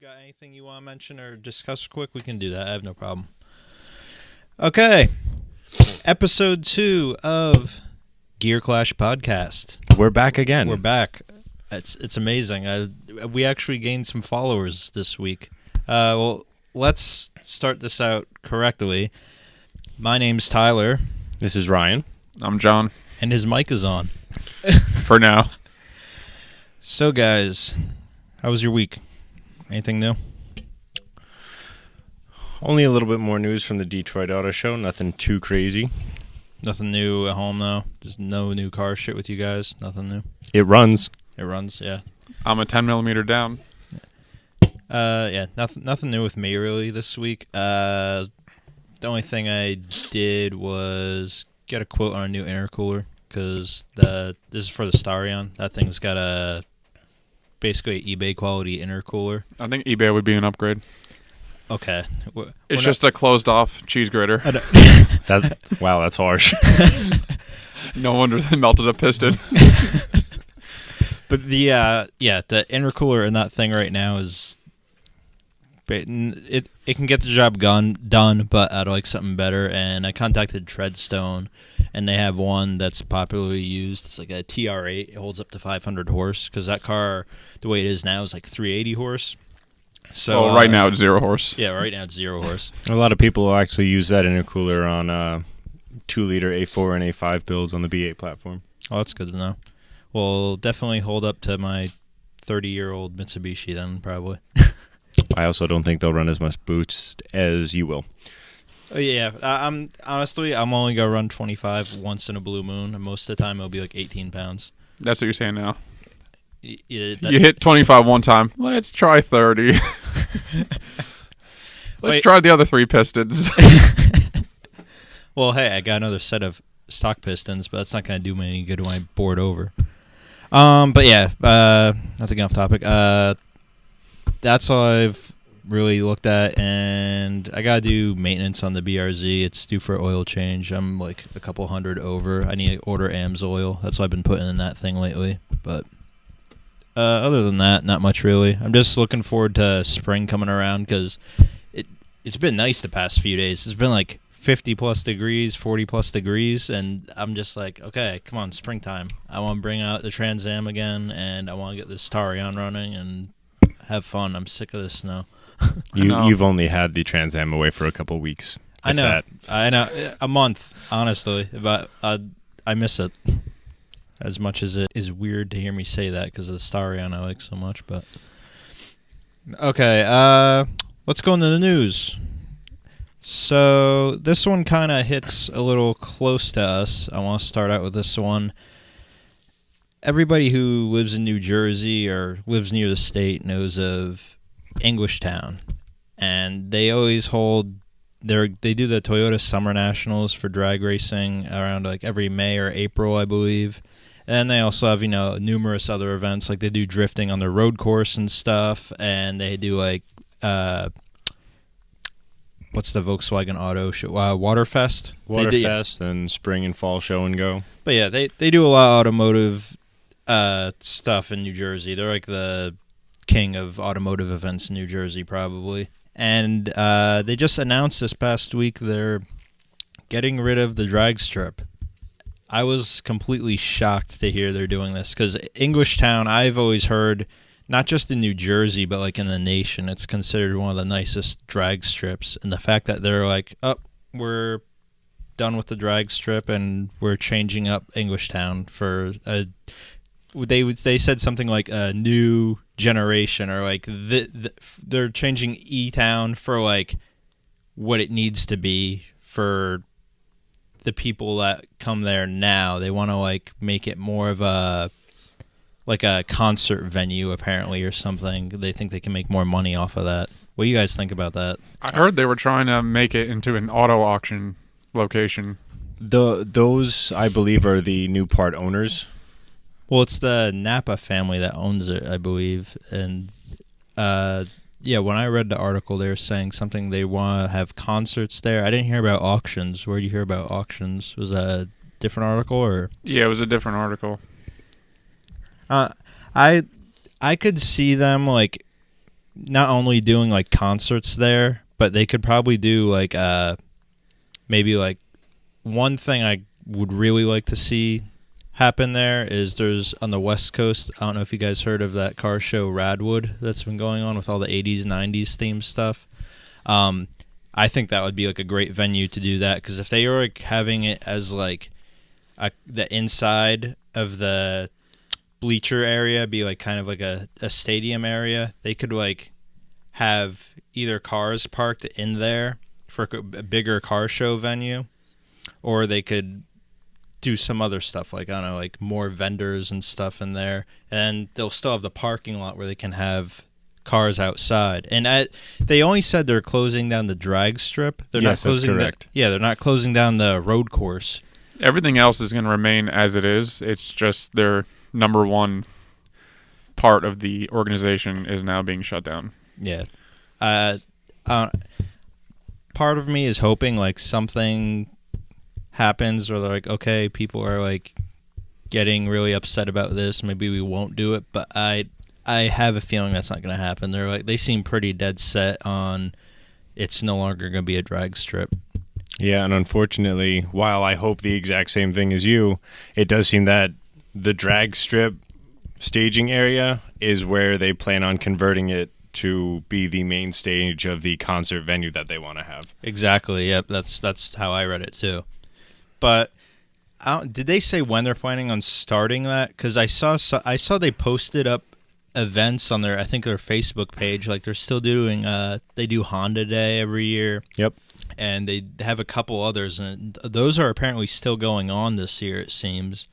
got anything you want to mention or discuss quick, we can do that. I have no problem. Okay. Episode 2 of Gear Clash Podcast. We're back again. We're back. It's amazing. We actually gained some followers this week. Well, let's start this out correctly. My name's Tyler. This is Ryan. I'm John. And his mic is on. For now. So, guys, how was your week? Anything new? Only a little bit more news from the Detroit Auto Show. Nothing too crazy. Nothing new at home, though? Just no new car shit with you guys? Nothing new? It runs. It runs, yeah. I'm a 10 millimeter down. Yeah, nothing new with me, really, this week. The only thing I did was get a quote on a new intercooler, because this is for the Starion. That thing's got basically eBay quality intercooler. I think eBay would be an upgrade. Okay. It's just a closed off cheese grater. Wow, that's harsh. No wonder they melted a piston. But the intercooler in that thing right now is it can get the job done, but I'd like something better. And I contacted Treadstone, and they have one that's popularly used. It's like a TR8. It holds up to 500 horse, because that car, the way it is now, is like 380 horse. So right now it's 0 horse. Yeah, right now it's 0 horse. A lot of people will actually use that intercooler on 2-liter A4 and A5 builds on the B8 platform. Oh, that's good to know. Well, definitely hold up to my 30-year-old Mitsubishi then, probably. I also don't think they'll run as much boost as you will. Oh, yeah, I'm only gonna run 25 once in a blue moon, and most of the time it'll be like 18 pounds. That's what you're saying now. You hit 25 one time. Let's try 30. Let's try the other 3 pistons. Well, hey, I got another set of stock pistons, but that's not gonna do me any good when I board over. But yeah, not to get off topic. That's all I've really looked at, and I gotta do maintenance on the BRZ. It's due for oil change. I'm like a couple hundred over. I need to order AMS oil. That's what I've been putting in that thing lately. But other than that, not much really. I'm just looking forward to spring coming around, because it's been nice the past few days. It's been like 50 plus degrees, 40 plus degrees, and I'm just like, okay, come on, springtime. I want to bring out the Trans Am again, and I want to get this Starion running and have fun. I'm sick of this snow. You've only had the Trans Am away for a couple weeks. I know. A month, honestly, but I miss it. As much as it is weird to hear me say that because of the Starion I like so much, but okay. Let's go into the news. So this one kind of hits a little close to us. I want to start out with this one. Everybody who lives in New Jersey or lives near the state knows of Englishtown, and they always they do the Toyota Summer Nationals for drag racing around like every May or April, I believe. And they also have, numerous other events, like they do drifting on their road course and stuff, and they do like what's the Volkswagen Auto show? Waterfest. Waterfest and spring and fall show and go. But yeah, they do a lot of automotive stuff in New Jersey. They're like the king of automotive events in New Jersey, probably. And they just announced this past week they're getting rid of the drag strip. I was completely shocked to hear they're doing this, because Englishtown, I've always heard, not just in New Jersey, but like in the nation, it's considered one of the nicest drag strips. And the fact that they're like, we're done with the drag strip and we're changing up Englishtown for they said something like a new generation, or like they're changing E-Town for like what it needs to be for the people that come there now. They want to like make it more of a concert venue, apparently, or something. They think they can make more money off of that. What do you guys think about that? I heard they were trying to make it into an auto auction location. Those, I believe, are the new part owners. Well, it's the Napa family that owns it, I believe. And yeah, when I read the article, they were saying something they want to have concerts there. I didn't hear about auctions. Where did you hear about auctions? Was that a different article, or? Yeah, it was a different article. I could see them like not only doing like concerts there, but they could probably do like maybe like one thing I would really like to see happen there is there's on the West Coast, I don't know if you guys heard of that car show Radwood that's been going on with all the 80s, 90s themed stuff. I think that would be like a great venue to do that, because if they were like having it as like the inside of the bleacher area be like kind of like a stadium area, they could like have either cars parked in there for a bigger car show venue, or they could do some other stuff like, I don't know, like more vendors and stuff in there, and they'll still have the parking lot where they can have cars outside. And they only said they're closing down the drag strip. They're Yes, not closing that's correct. they're not closing down the road course. Everything else is going to remain as it is. It's just their number one part of the organization is now being shut down. Yeah. Part of me is hoping like something happens where they're like, okay, people are like getting really upset about this, maybe we won't do it, but I have a feeling that's not going to happen. They seem pretty dead set on it's no longer going to be a drag strip. Yeah, and unfortunately, while I hope the exact same thing as you, it does seem that the drag strip staging area is where they plan on converting it to be the main stage of the concert venue that they want to have. Exactly. Yep. That's how I read it too. But did they say when they're planning on starting that? Because I saw they posted up events on their Facebook page. Like they're still doing they do Honda Day every year. Yep. And they have a couple others, and those are apparently still going on this year, it seems.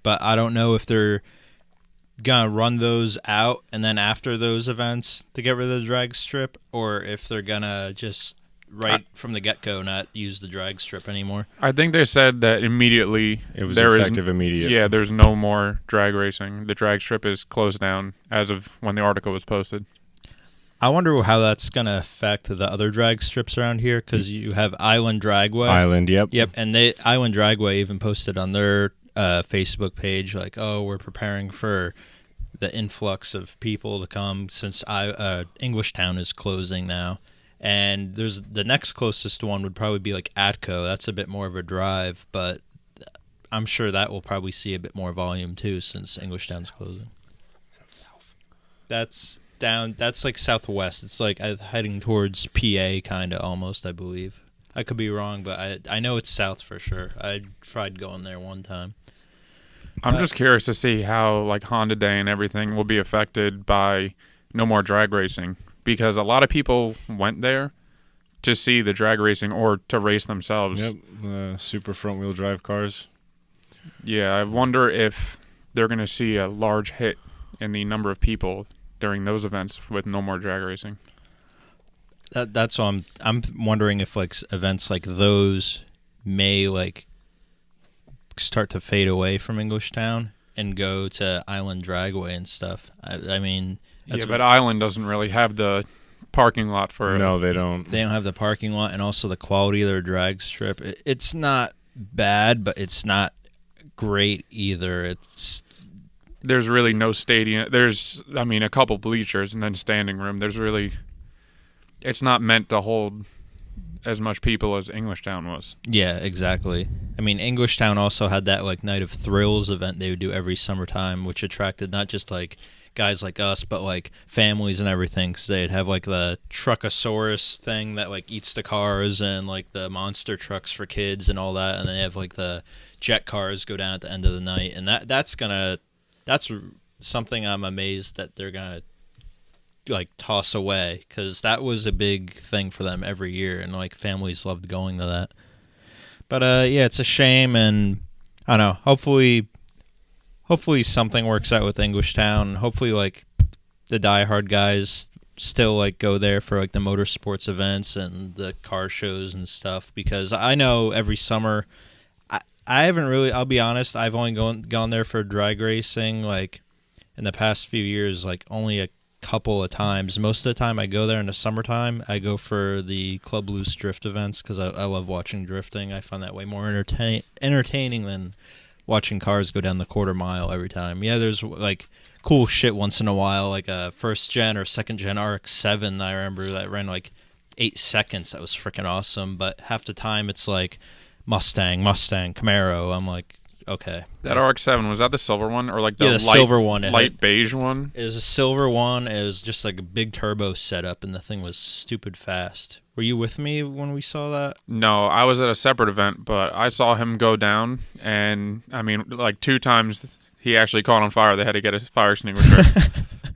But I don't know if they're gonna run those out and then after those events to get rid of the drag strip, or if they're gonna just from the get-go not use the drag strip anymore. I think they said that immediately It was effective immediate. Yeah, there's no more drag racing. The drag strip is closed down as of when the article was posted. I wonder how that's going to affect the other drag strips around here, because you have Island Dragway. Island, yep. Yep, and Island Dragway even posted on their Facebook page, like, oh, we're preparing for the influx of people to come since Englishtown is closing now. And there's the next closest one would probably be like Atco. That's a bit more of a drive, but I'm sure that will probably see a bit more volume too since Englishtown's closing. That's like southwest. It's like heading towards PA kind of almost, I believe. I could be wrong, but I know it's south for sure. I tried going there one time. I'm just curious to see how like Honda Day and everything will be affected by no more drag racing, because a lot of people went there to see the drag racing or to race themselves. Yep, super front-wheel drive cars. Yeah, I wonder if they're going to see a large hit in the number of people during those events with no more drag racing. That's what I'm wondering if like events like those may like start to fade away from Englishtown and go to Island Dragway and stuff. I mean, Yeah, but Island doesn't really have the parking lot for No, they don't. They don't have the parking lot, and also the quality of their drag strip. It's not bad, but it's not great either. There's really no stadium. There's, I mean, a couple bleachers and then standing room. It's not meant to hold as much people as Englishtown was. Yeah, exactly. I mean, Englishtown also had that like Night of Thrills event they would do every summertime, which attracted not just like guys like us, but like families and everything. Because they'd have like the Truckosaurus thing that like eats the cars, and like the monster trucks for kids and all that, and then they have like the jet cars go down at the end of the night, and that's something I'm amazed that they're gonna like toss away, because that was a big thing for them every year, and like families loved going to that. But yeah, it's a shame, and I don't know. Hopefully something works out with Englishtown. Hopefully like the diehard guys still like go there for like the motorsports events and the car shows and stuff, because I know every summer I haven't really, I'll be honest, I've only gone there for drag racing like in the past few years, like only a couple of times. Most of the time I go there in the summertime. I go for the Club Loose drift events because I love watching drifting. I find that way more entertaining than watching cars go down the quarter mile every time. Yeah, there's like cool shit once in a while, like a first gen or second gen RX-7. I remember that ran like 8 seconds. That was freaking awesome. But half the time it's like Mustang, Camaro. I'm like, okay. That RX-7, was that the silver one or like the, the silver one? Light beige one? It was a silver one. It was just like a big turbo setup, and the thing was stupid fast. Were you with me when we saw that? No, I was at a separate event, but I saw him go down, and I mean, like 2 times he actually caught on fire. They had to get a fire extinguisher,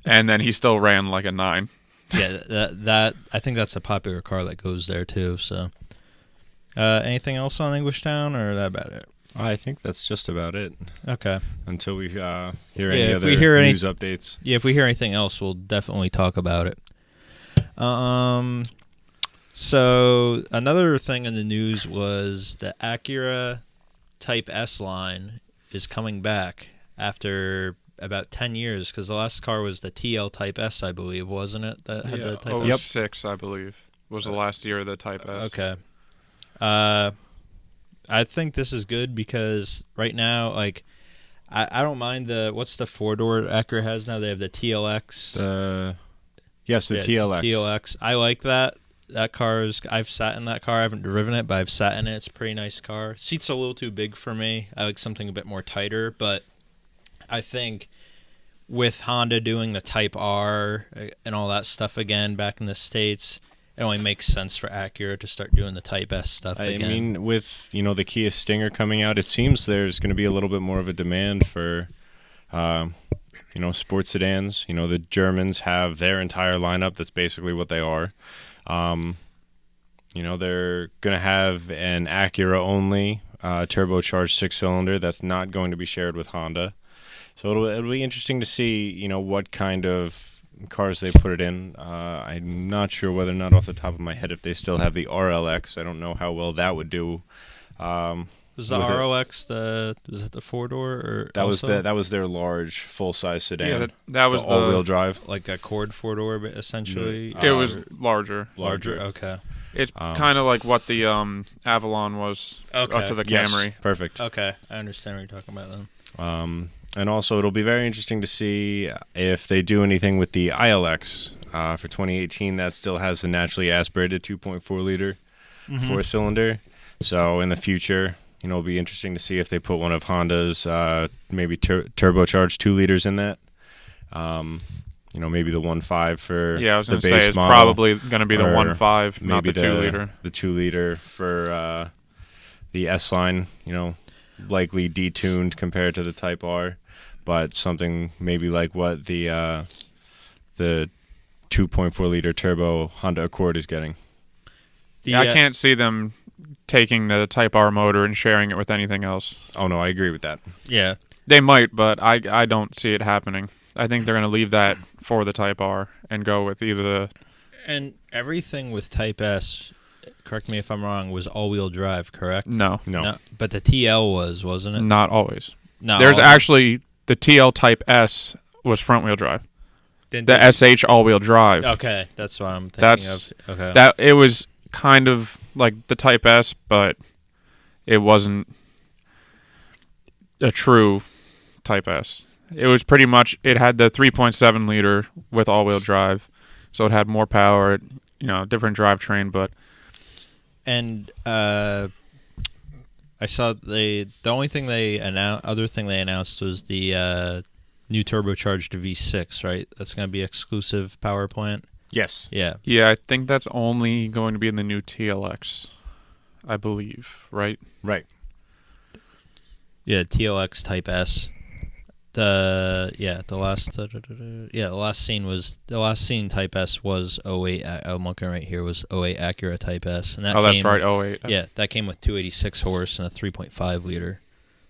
and then he still ran like a 9. Yeah, that I think that's a popular car that goes there too. So, anything else on English Town, or that about it? I think that's just about it. Okay. Until we hear any other news updates. Yeah, if we hear anything else, we'll definitely talk about it. So another thing in the news was the Acura Type S line is coming back after about 10 years, because the last car was the TL Type S, I believe, wasn't it? That had the Type S? 06, I believe, was the last year of the Type S. Okay. I think this is good because right now, like, I don't mind what's the 4-door Acura has now? They have the TLX. Yes, the TLX. TLX. I like that. That car I've sat in that car. I haven't driven it, but I've sat in it. It's a pretty nice car. Seat's a little too big for me. I like something a bit more tighter, but I think with Honda doing the Type R and all that stuff again back in the States, it only makes sense for Acura to start doing the Type S stuff again. I mean, with the Kia Stinger coming out, it seems there's going to be a little bit more of a demand for sports sedans. The Germans have their entire lineup. That's basically what they are. They're going to have an Acura only turbocharged 6-cylinder that's not going to be shared with Honda. So it'll be interesting to see, what kind of cars they put it in. I'm not sure whether or not off the top of my head if they still have the RLX. I don't know how well that would do. Was the RLX was that the 4-door or that was their large full-size sedan? Yeah, that was the all-wheel drive, like a Accord 4-door, but essentially. It was larger. Okay. It's kind of like what the Avalon was up to the Camry. Yes, perfect. Okay, I understand what you're talking about then. And also, it'll be very interesting to see if they do anything with the ILX for 2018. That still has the naturally aspirated 2.4-liter 4-cylinder. So in the future, it'll be interesting to see if they put one of Honda's maybe turbocharged 2 liters in that. Maybe the 1.5 for I was the going to base say it's model, probably going to be the 1.5, not the 2-liter. The 2-liter for the S line, likely detuned compared to the Type R, but something maybe like what the 2.4-liter turbo Honda Accord is getting. I can't see them taking the Type R motor and sharing it with anything else. Oh, no, I agree with that. Yeah. They might, but I don't see it happening. I think they're going to leave that for the Type R and go with either the... And everything with Type S, correct me if I'm wrong, was all-wheel drive, correct? No. But the TL wasn't it? Not always. No. There's actually... The TL Type S was front-wheel drive. The SH all-wheel drive. Okay, that's what I'm thinking of. Okay. That it was kind of like the Type S, but it wasn't a true Type S. It was pretty much, it had the 3.7 liter with all-wheel drive, so it had more power, different drivetrain, but... And I saw the only thing other thing they announced was the new turbocharged V6, right? That's going to be exclusive power plant. Yes. Yeah. Yeah, I think that's only going to be in the new TLX, I believe, right? Right. Yeah, TLX Type S. The last scene Type S was 08. I'm looking right here, was 08 Acura Type S, and that's right, 08. Yeah, that came with 286 horse and a 3.5 liter.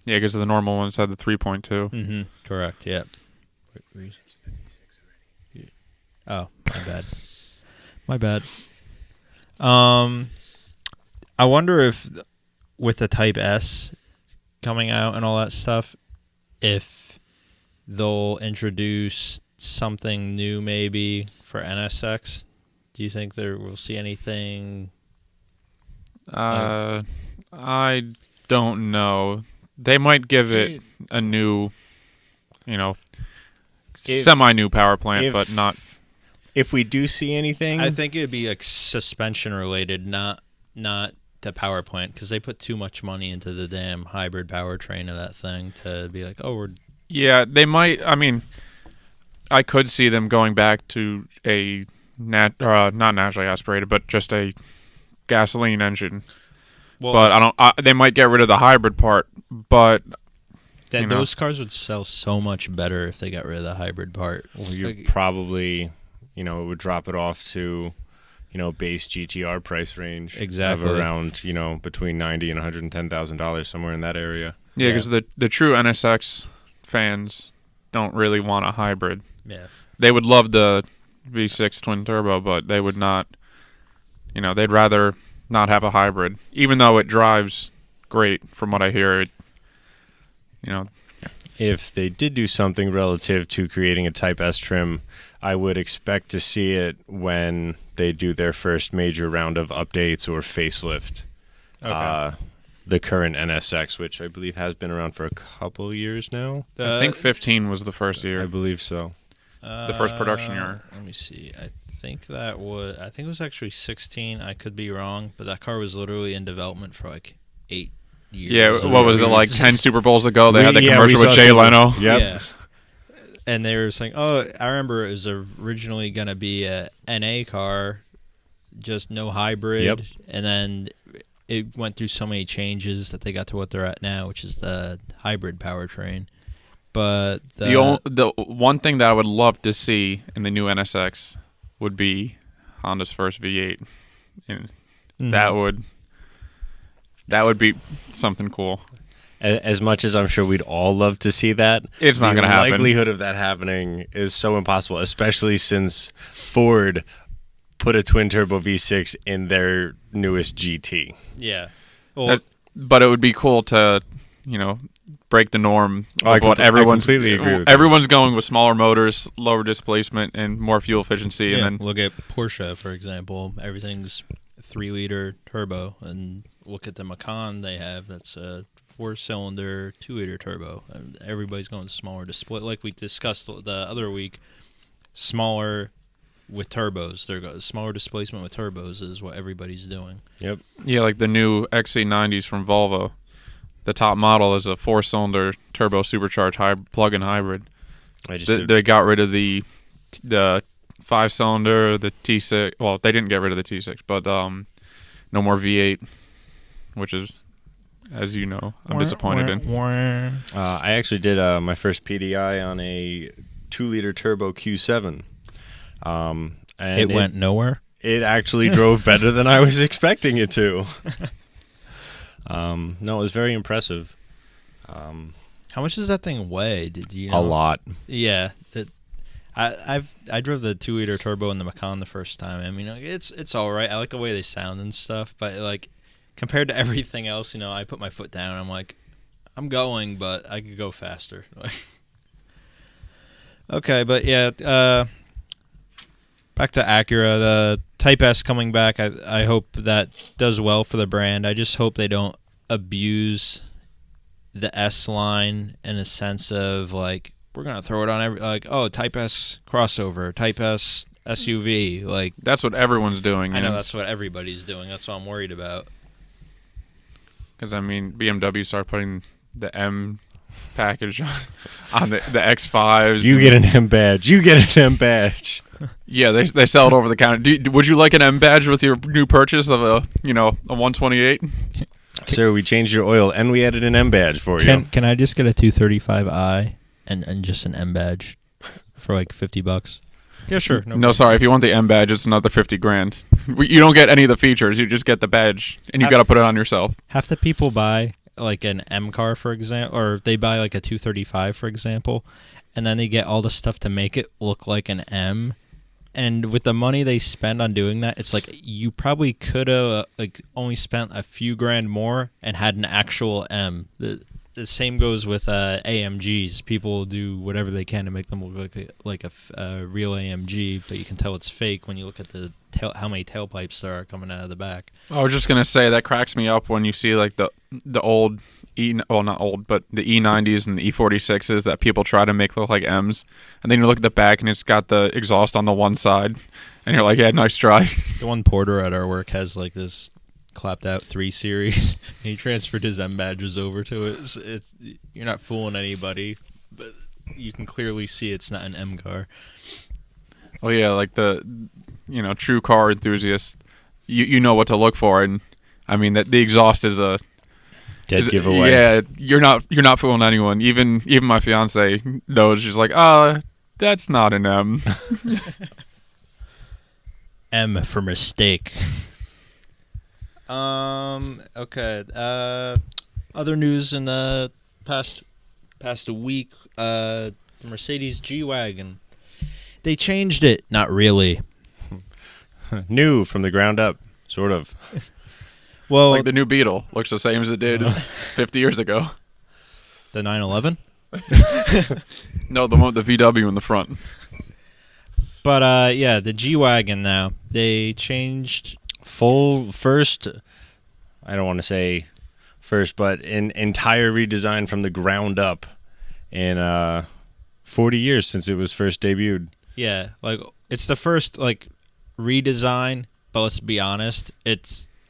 Yeah, because the normal ones had the 3.2. Mm-hmm. Correct. Yeah. Oh, my bad. I wonder if with the Type S coming out and all that stuff, if they'll introduce something new maybe for NSX. Do you think we'll see anything? I don't know. They might give it a new, semi-new power plant, but not. If we do see anything, I think it'd be like suspension related, not the power plant, because they put too much money into the damn hybrid powertrain of that thing to be like, oh, we're. Yeah, they might. I mean, I could see them going back to a not naturally aspirated, but just a gasoline engine. Well, But I don't. They might get rid of the hybrid part, but those cars would sell so much better if they got rid of the hybrid part. well, you Like, probably, it would drop it off to, base GTR price range. Exactly. Of around, between $90,000 and $110,000, somewhere in that area. yeah, because the true NSX fans don't really want a hybrid. yeah. They would love the V6 twin turbo, but they would not. They'd rather not have a hybrid, even though it drives great. From what I hear, If they did do something relative to creating a Type S trim, I would expect to see it when they do their first major round of updates or facelift. Okay. The current NSX, which I believe has been around for a couple years now. I think 15 was the first I year. believe so. The first production year. Let me see. I think it was actually 16. I could be wrong, but that car was literally in development for like 8 years. Yeah, what was it, like 10 Super Bowls ago? They had the commercial we with saw Jay some- Leno. Yep. Yeah. And they were saying, oh, I remember it was originally going to be a NA car, just no hybrid. Yep. And then it went through so many changes that they got to what they're at now, which is the hybrid powertrain. But The one thing that I would love to see in the new NSX would be Honda's first V8. And that would be something cool. As much as I'm sure we'd all love to see that, It's not going to happen. The likelihood of that happening is so impossible, especially since Ford put a twin-turbo V6 in their newest GT. Yeah. Well, But it would be cool to, break the norm of what everyone's. I completely agree with everyone's going with smaller motors, lower displacement, and more fuel efficiency. yeah, And then look at Porsche, for example. Everything's 3-liter turbo. And look at the Macan they have. That's a 4-cylinder 2-liter turbo. And everybody's going smaller display. Like we discussed the other week, smaller with turbos. They're smaller displacement with turbos is what everybody's doing. Yep. yeah, like the new XC90s from Volvo. The top model is a 4-cylinder turbo supercharged plug-in hybrid. They got rid of the 5-cylinder, the T6. Well, they didn't get rid of the T6, but no more V8, which is, as you know, I'm disappointed in. I actually did my first PDI on a 2-liter turbo Q7. And it went nowhere. It actually drove better than I was expecting it to. No, it was very impressive. How much does that thing weigh? Did you know? A lot. Yeah. I drove the 2-liter turbo in the Macan the first time. I mean, it's all right. I like the way they sound and stuff, but like compared to everything else, I put my foot down. I'm like, I'm going, but I could go faster. Okay, but yeah, back to Acura, the Type S coming back. I hope that does well for the brand. I just hope they don't abuse the S line in a sense of like, we're gonna throw it on Type S crossover, Type S SUV. Like That's what everyone's doing. I know that's what everybody's doing. That's what I'm worried about. Because, BMW started putting the M package on the X5s. You get an M badge. You get an M badge. Yeah, they sell it over the counter. Would you like an M badge with your new purchase of a 128? Sir, we changed your oil and we added an M badge for you. Can I just get a 235i and just an M badge for like $50? Yeah, sure. No, sorry. If you want the M badge, it's another $50,000. You don't get any of the features. You just get the badge, and you got to put it on yourself. Half the people buy like an M car, for example, or they buy like a 235, for example, and then they get all the stuff to make it look like an M. And with the money they spend on doing that, it's like you probably could have only spent a few grand more and had an actual M. the same goes with AMGs. People do whatever they can to make them look like a real AMG, but you can tell it's fake when you look at how many tailpipes there are coming out of the back. I was just gonna say that cracks me up when you see like the old not old, but the E90s and the E46s that people try to make look like M's, and then you look at the back and it's got the exhaust on the one side, and you're like, yeah, nice try. The one porter at our work has like this clapped out 3 Series. He transferred his M badges over to it. You're not fooling anybody, but you can clearly see it's not an M car. Oh yeah, like the true car enthusiast, you know what to look for, and I mean that the exhaust is a dead giveaway. Yeah, you're not fooling anyone. Even my fiance knows. She's like, that's not an M. M for mistake. Okay. Other news in the past a week. The Mercedes G-Wagon. They changed it. Not really. New from the ground up, sort of. Well, like the new Beetle looks the same as it did 50 years ago. The 911. No, the one with the VW in the front. But yeah, the G-Wagon now. They changed First, I don't want to say first, but an entire redesign from the ground up in 40 years since it was first debuted. Yeah, like it's the first like redesign, but let's be honest,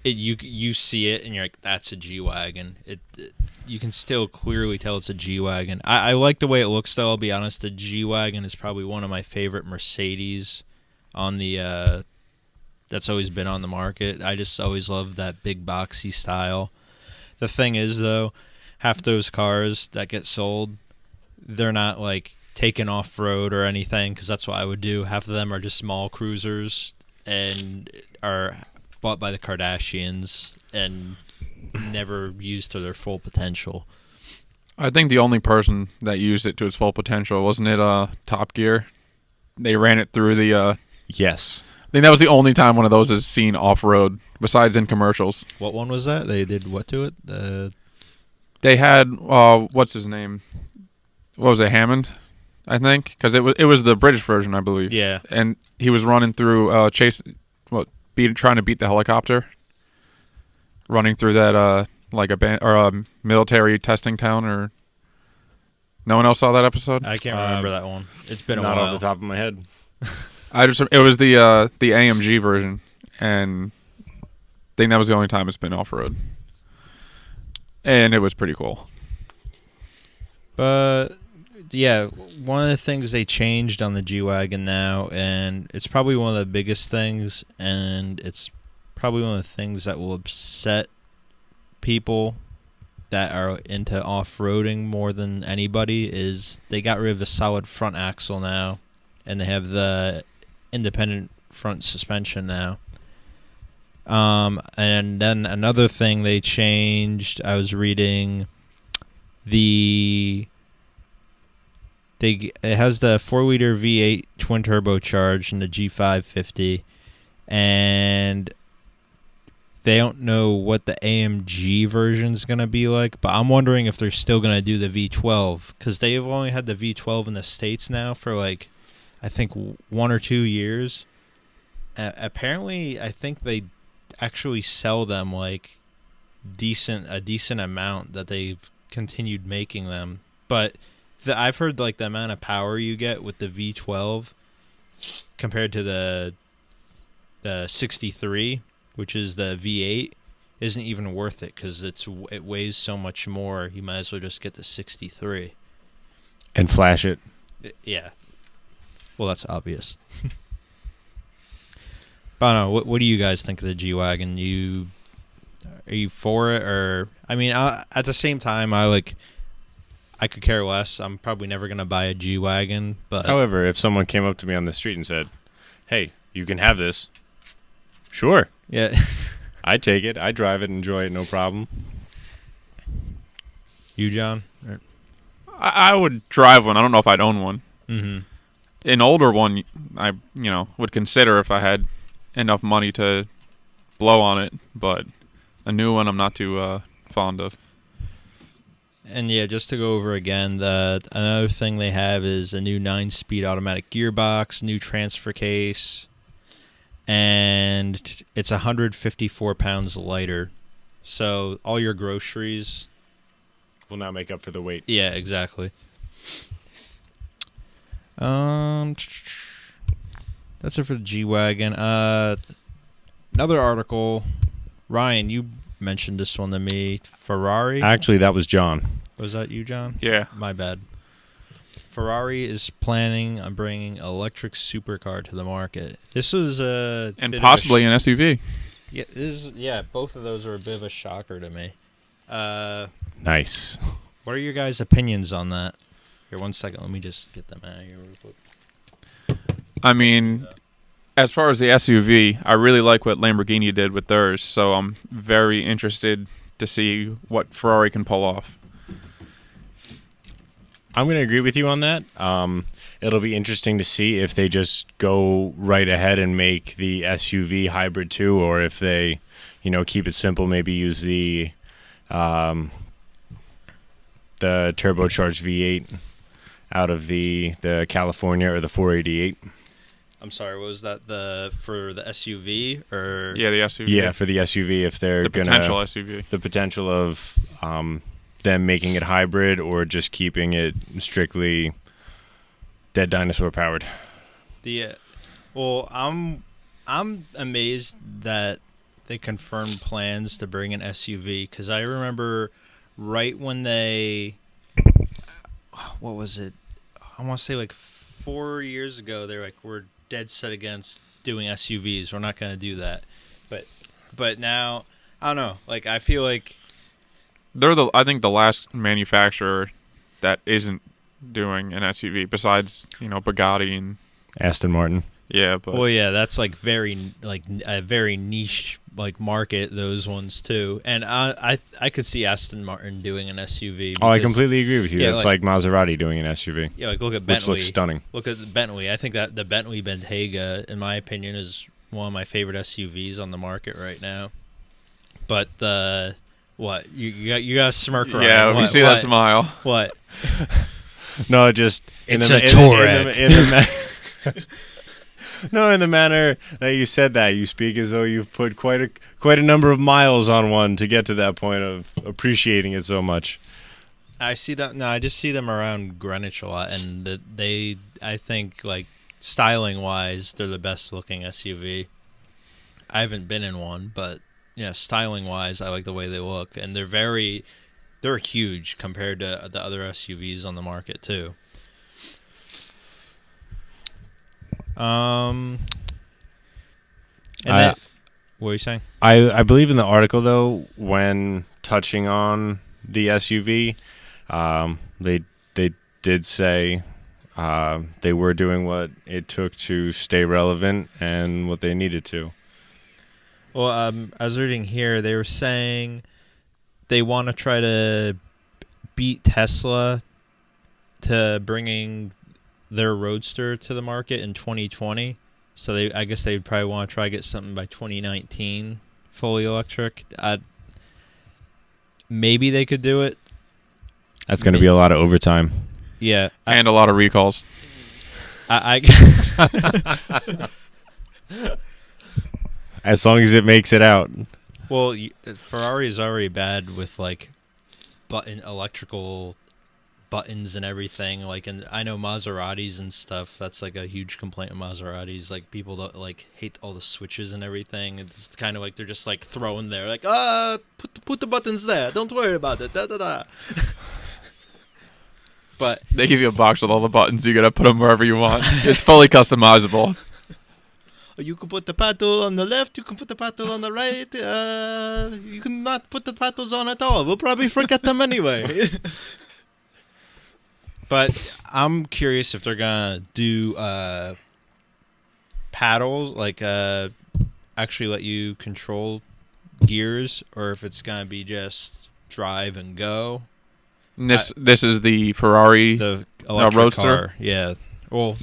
you see it and you're like, that's a G-Wagon. You can still clearly tell it's a G-Wagon. I like the way it looks though, I'll be honest. The G-Wagon is probably one of my favorite Mercedes on the that's always been on the market. I just always loved that big boxy style. The thing is though, half those cars that get sold, they're not like taken off-road or anything, because that's what I would do. Half of them are just small cruisers and are bought by the Kardashians and never used to their full potential. I think the only person that used it to its full potential, wasn't it Top Gear? They ran it through the... Yes. I think that was the only time one of those is seen off-road, besides in commercials. What one was that? They did what to it? They had, what's his name? What was it, Hammond, I think? Because it was the British version, I believe. Yeah. And he was running through, trying to beat the helicopter. Running through that, like a military testing town, or... No one else saw that episode? I can't remember that one. It's been a while. Not off the top of my head. It was the AMG version, and I think that was the only time it's been off-road. And it was pretty cool. But yeah, one of the things they changed on the G-Wagon now, and it's probably one of the biggest things, and it's probably one of the things that will upset people that are into off-roading more than anybody, is they got rid of the solid front axle now, and they have the independent front suspension now. And then another thing they changed, I was reading, it has the 4-liter V8 twin turbocharged in the G550, and they don't know what the AMG version is going to be like, but I'm wondering if they're still going to do the V12, because they've only had the V12 in the States now for like, I think 1 or 2 years. Apparently, I think they actually sell them like a decent amount, that they've continued making them. But I've heard like the amount of power you get with the V12 compared to the 63, which is the V8, isn't even worth it, because it weighs so much more. You might as well just get the 63 and flash it. Yeah. Well, that's obvious. But I don't know, what do you guys think of the G-Wagon? Are you for it, or I mean, at the same time, I could care less. I'm probably never gonna buy a G-Wagon, but However, if someone came up to me on the street and said, "Hey, you can have this," sure, yeah, I take it, I drive it, enjoy it, no problem. You, John? I would drive one. I don't know if I'd own one. Mm-hmm. An older one, I would consider if I had enough money to blow on it, but a new one I'm not too fond of. And yeah, just to go over again, another thing they have is a new 9-speed automatic gearbox, new transfer case, and it's 154 pounds lighter. So all your groceries will now make up for the weight. Yeah, exactly. That's it for the G-Wagon. Another article. Ryan, you mentioned this one to me. Ferrari. Actually, that was John. Was that you, John? Yeah. My bad. Ferrari is planning on bringing electric supercar to the market. This was and possibly an SUV. Yeah, both of those are a bit of a shocker to me. Nice. What are your guys' opinions on that? Here, 1 second. Let me just get them out of here real quick. I mean, as far as the SUV, I really like what Lamborghini did with theirs, so I'm very interested to see what Ferrari can pull off. I'm going to agree with you on that. It'll be interesting to see if they just go right ahead and make the SUV hybrid too, or if they, keep it simple, maybe use the turbocharged V8 out of the California or the 488. I'm sorry, what was that for the SUV or? Yeah, the SUV. Yeah, for the SUV, if they're the potential SUV. The potential of them making it hybrid or just keeping it strictly dead dinosaur powered. Well, I'm amazed that they confirmed plans to bring an SUV, because I remember right when what was it? I want to say like 4 years ago, they're like, we're dead set against doing SUVs. We're not going to do that. But now, I don't know. Like, I feel like they're I think the last manufacturer that isn't doing an SUV besides, Bugatti and Aston Martin. Yeah, but well, yeah, that's like a very niche market, those ones too. And I could see Aston Martin doing an SUV. I completely agree with you. Yeah, that's like Maserati doing an SUV. Yeah, look at Bentley. Which looks stunning. Look at the Bentley. I think that the Bentley Bentayga, in my opinion, is one of my favorite SUVs on the market right now. But what you got a smirk right? Yeah, we see that smile. What? No, just it's a Touareg. No, in the manner that you said that, you speak as though you've put quite a number of miles on one to get to that point of appreciating it so much. I see that. No, I just see them around Greenwich a lot, and I think styling wise, they're the best looking SUV. I haven't been in one, but styling wise, I like the way they look, and they're huge compared to the other SUVs on the market too. And what were you saying? I believe in the article, though, when touching on the SUV, they did say they were doing what it took to stay relevant and what they needed to. Well, I was reading here, they were saying they want to try to beat Tesla to bringing their Roadster to the market in 2020. So I guess they would probably want to try to get something by 2019, fully electric. Maybe they could do it. That's going to be a lot of overtime. Yeah. And a lot of recalls. As long as it makes it out. Well, Ferrari is already bad with electrical buttons and everything. And I know Maseratis and stuff. That's a huge complaint of Maseratis. People that hate all the switches and everything. It's kind of they're just throwing there. Put the buttons there. Don't worry about it. Da da da. But they give you a box with all the buttons. You gotta put them wherever you want. It's fully customizable. You can put the paddle on the left. You can put the paddle on the right. You cannot put the paddles on at all. We'll probably forget them anyway. But I'm curious if they're gonna do paddles, actually let you control gears, or if it's gonna be just drive and go. And this is the Ferrari, the electric Roadster. Car. Yeah. Well,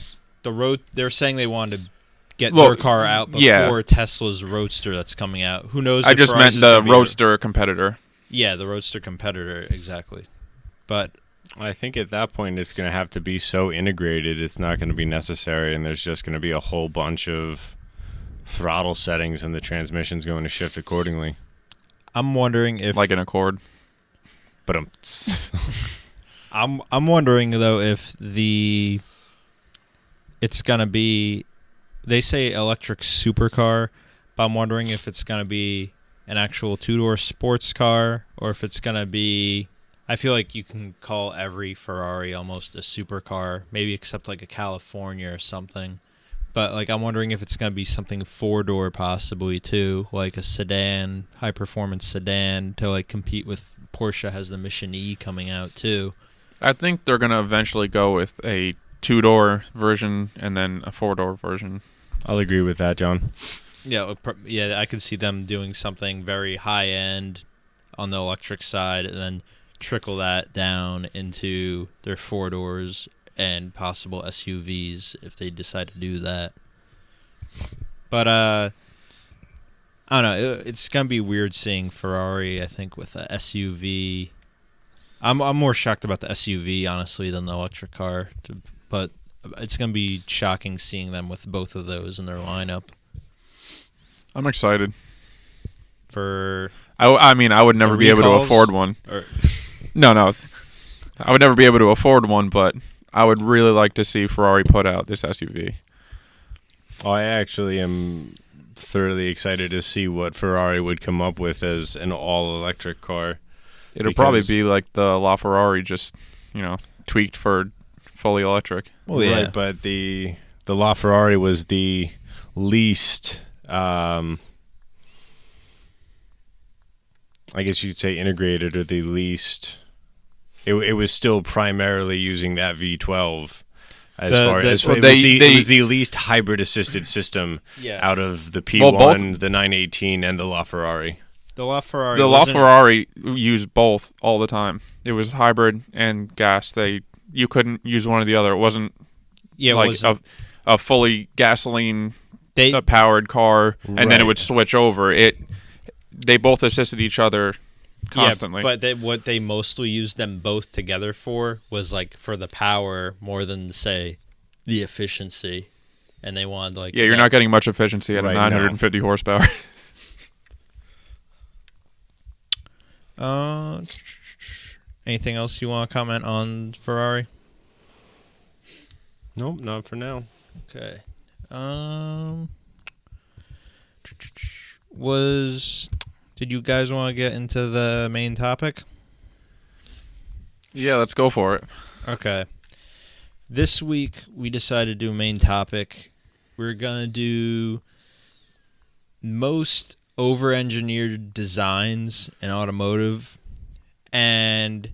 they're saying they wanted to get their car out before Tesla's Roadster that's coming out. Who knows? I just meant the Roadster competitor. Yeah, the Roadster competitor, exactly. But I think at that point it's going to have to be so integrated it's not going to be necessary, and there's just going to be a whole bunch of throttle settings and the transmission's going to shift accordingly. I'm wondering if Like an Accord. But I'm wondering though if it's gonna be, they say electric supercar, but I'm wondering if it's gonna be an actual two-door sports car or if it's gonna be. I feel like you can call every Ferrari almost a supercar, maybe except like a California or something. But like I'm wondering if it's gonna be something four-door possibly too, like a sedan, high-performance sedan to like compete with Porsche has the Mission E coming out too. I think they're going to eventually go with a 2-door version and then a 4-door version. I'll agree with that, John. Yeah, I could see them doing something very high-end on the electric side and then trickle that down into their four doors and possible SUVs if they decide to do that. But I don't know. It's gonna be weird seeing Ferrari, I think, with a SUV. I'm more shocked about the SUV honestly than the electric car, but it's gonna be shocking seeing them with both of those in their lineup. I'm excited. I mean, I would never be able to afford one. No. I would never be able to afford one, but I would really like to see Ferrari put out this SUV. Oh, I actually am thoroughly excited to see what Ferrari would come up with as an all-electric car. It'll probably be like the LaFerrari, just, tweaked for fully electric. Oh, yeah. Right, but the LaFerrari was the least, I guess you'd say integrated, or the least. It was still primarily using that V12 it was the least hybrid assisted system out of the P1, the 918, and the LaFerrari. The LaFerrari. The LaFerrari used both all the time. It was hybrid and gas. You couldn't use one or the other. It wasn't a fully gasoline powered car, and then it would switch over. They both assisted each other constantly. Yeah, but what they mostly used them both together for was like for the power more than say the efficiency, and they wanted like you're not getting much efficiency at a 950 horsepower. Anything else you want to comment on Ferrari? Nope, not for now. Okay. Did you guys want to get into the main topic? Yeah, let's go for it. Okay. This week we decided to do a main topic. We're gonna do most over-engineered designs in automotive, and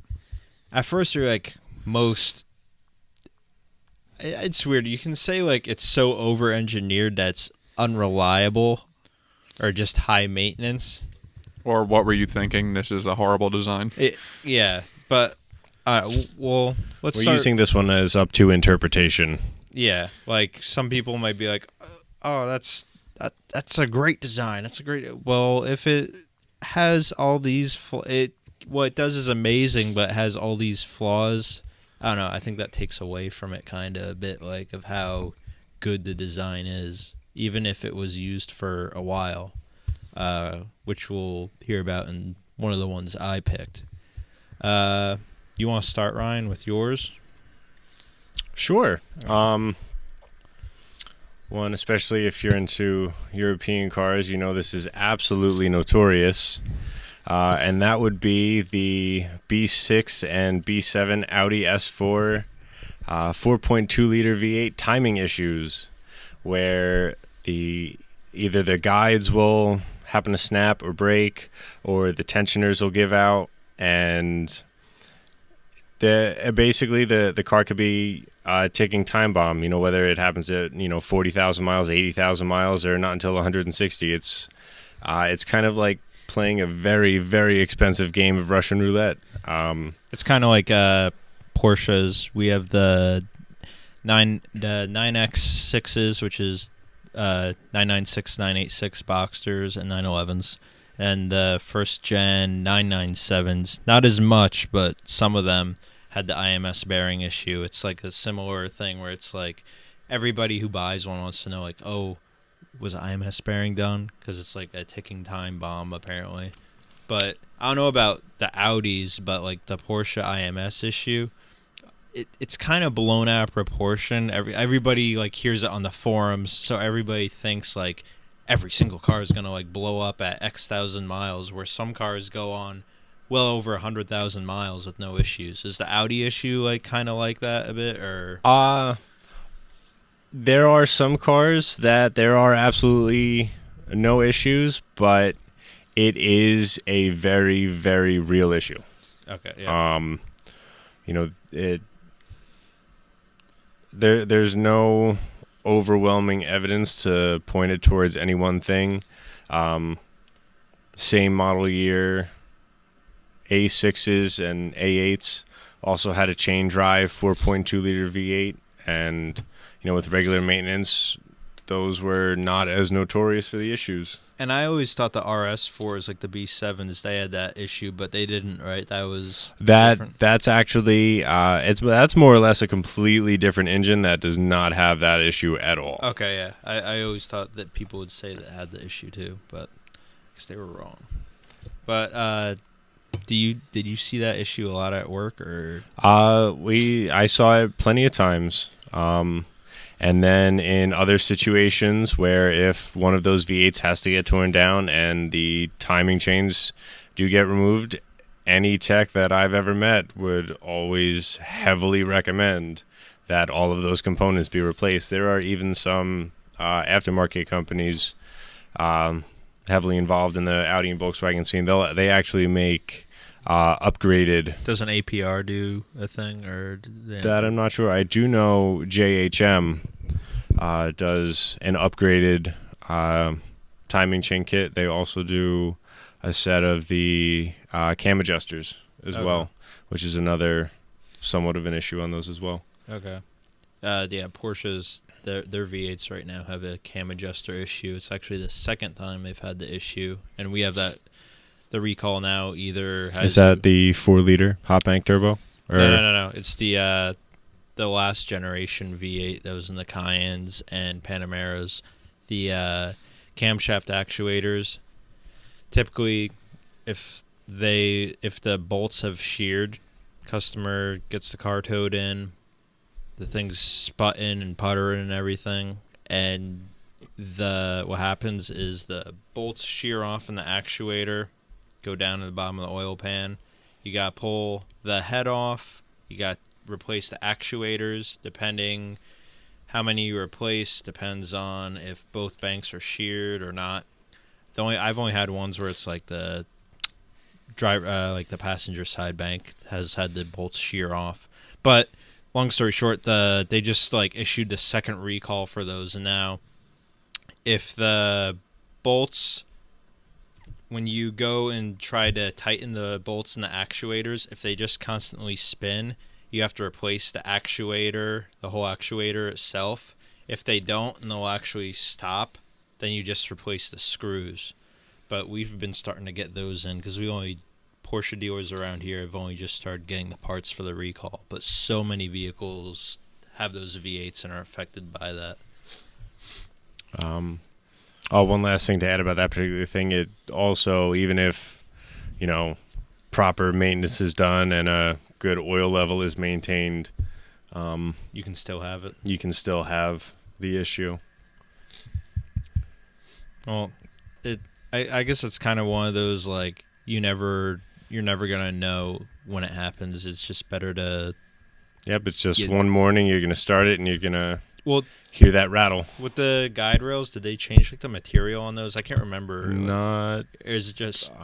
at first you're like most. It's weird. You can say like it's so over-engineered that's unreliable, or just high maintenance. Or what were you thinking? This is a horrible design. Yeah, but let's We're start. using this one as up to interpretation. Yeah, like some people might be like, "Oh, that's a great design. That's a great." Well, if it has all these, what it does is amazing, but it has all these flaws. I don't know. I think that takes away from it kind of a bit, like of how good the design is, even if it was used for a while, which we'll hear about in one of the ones I picked. You want to start, Ryan, with yours? Sure. One, especially if you're into European cars, this is absolutely notorious. And that would be the B6 and B7 Audi S4 4.2-liter V8 timing issues, where either the guides will happen to snap or break, or the tensioners will give out, and basically the car could be a ticking time bomb. Whether it happens at 40,000 miles, 80,000 miles, or not until 160. It's kind of like playing a very, very expensive game of Russian roulette. It's kind of like Porsches. We have the 9X6s, which is 996, 986 Boxsters, and 911s. and the first gen 997s, not as much, but some of them had the IMS bearing issue. It's like a similar thing where it's like everybody who buys one wants to know, like, oh, was IMS bearing done? Because it's like a ticking time bomb, apparently. But I don't know about the Audis, but like the Porsche IMS issue, it's kind of blown out of proportion. Everybody like hears it on the forums, so everybody thinks like every single car is gonna like blow up at X thousand miles, where some cars go on well over 100,000 miles with no issues. Is the Audi issue like kind of like that a bit, or? There are some cars that there are absolutely no issues, but it is a very, very real issue. Okay. Yeah. There's no overwhelming evidence to point it towards any one thing. Same model year, A6s and A8s also had a chain drive 4.2 liter V8, and with regular maintenance, those were not as notorious for the issues. And I always thought the RS4s, like the B7s, they had that issue, but they didn't, right? That was different. That's actually that's more or less a completely different engine that does not have that issue at all. Okay, yeah. I always thought that people would say that it had the issue too, but I guess they were wrong. But did you see that issue a lot at work, or? I saw it plenty of times. And then in other situations where if one of those V8s has to get torn down and the timing chains do get removed, any tech that I've ever met would always heavily recommend that all of those components be replaced. There are even some aftermarket companies heavily involved in the Audi and Volkswagen scene. They actually make upgraded. Does an APR do a thing, or that I'm not sure. I do know JHM does an upgraded timing chain kit. They also do a set of the cam adjusters as well, which is another somewhat of an issue on those as well. Okay. Yeah, Porsche's their V8s right now have a cam adjuster issue. It's actually the second time they've had the issue, and we have that. The recall now either has... Is that the 4-liter hot bank turbo? Or? No. It's the last generation V8 that was in the Cayennes and Panameras. The camshaft actuators. Typically, if the bolts have sheared, customer gets the car towed in, the thing's sputting and puttering and everything, and what happens is the bolts shear off in the actuator, go down to the bottom of the oil pan. You got to pull the head off. You got to replace the actuators. Depending how many you replace depends on if both banks are sheared or not. I've only had ones where it's like the driver, like the passenger side bank has had the bolts shear off. But long story short, they just like issued the second recall for those, and now if the bolts, when you go and try to tighten the bolts and the actuators, if they just constantly spin, you have to replace the actuator, the whole actuator itself. If they don't and they'll actually stop, then you just replace the screws. But we've been starting to get those in because Porsche dealers around here have only just started getting the parts for the recall. But so many vehicles have those V8s and are affected by that. One last thing to add about that particular thing. It also, even if, proper maintenance is done and a good oil level is maintained, you can still have it. You can still have the issue. Well, I guess it's kind of one of those, like, you're never gonna know when it happens. It's just better to. Yep, it's just one morning you're gonna start it and you're gonna hear that rattle. With the guide rails, did they change like the material on those? I can't remember. Not. Or is it just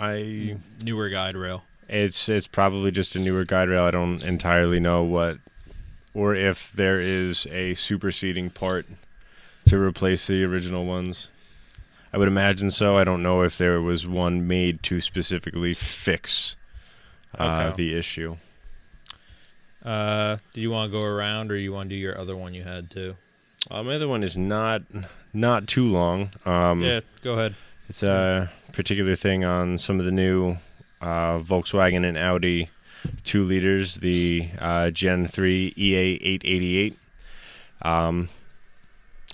newer guide rail? It's probably just a newer guide rail. I don't entirely know what, or if there is a superseding part to replace the original ones. I would imagine so. I don't know if there was one made to specifically fix the issue. Do you want to go around, or you want to do your other one you had too? My other one is not too long. Yeah, go ahead. It's a particular thing on some of the new Volkswagen and Audi 2 liters, the Gen 3 EA888.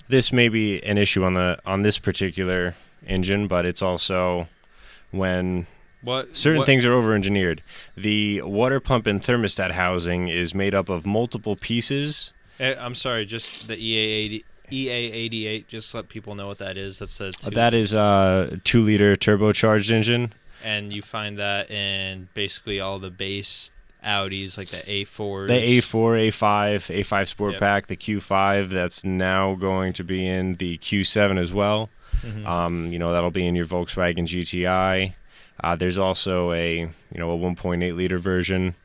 This may be an issue on this particular engine, but it's also when certain things are over-engineered. The water pump and thermostat housing is made up of multiple pieces. I'm sorry, just the EA88. Just let people know what that is. That is a 2-liter turbocharged engine. And you find that in basically all the base Audis, like the A4s. The A4, A5 Sport Yep. Pack, the Q5, that's now going to be in the Q7 as well. Mm-hmm. That'll be in your Volkswagen GTI. There's also a 1.8 liter version,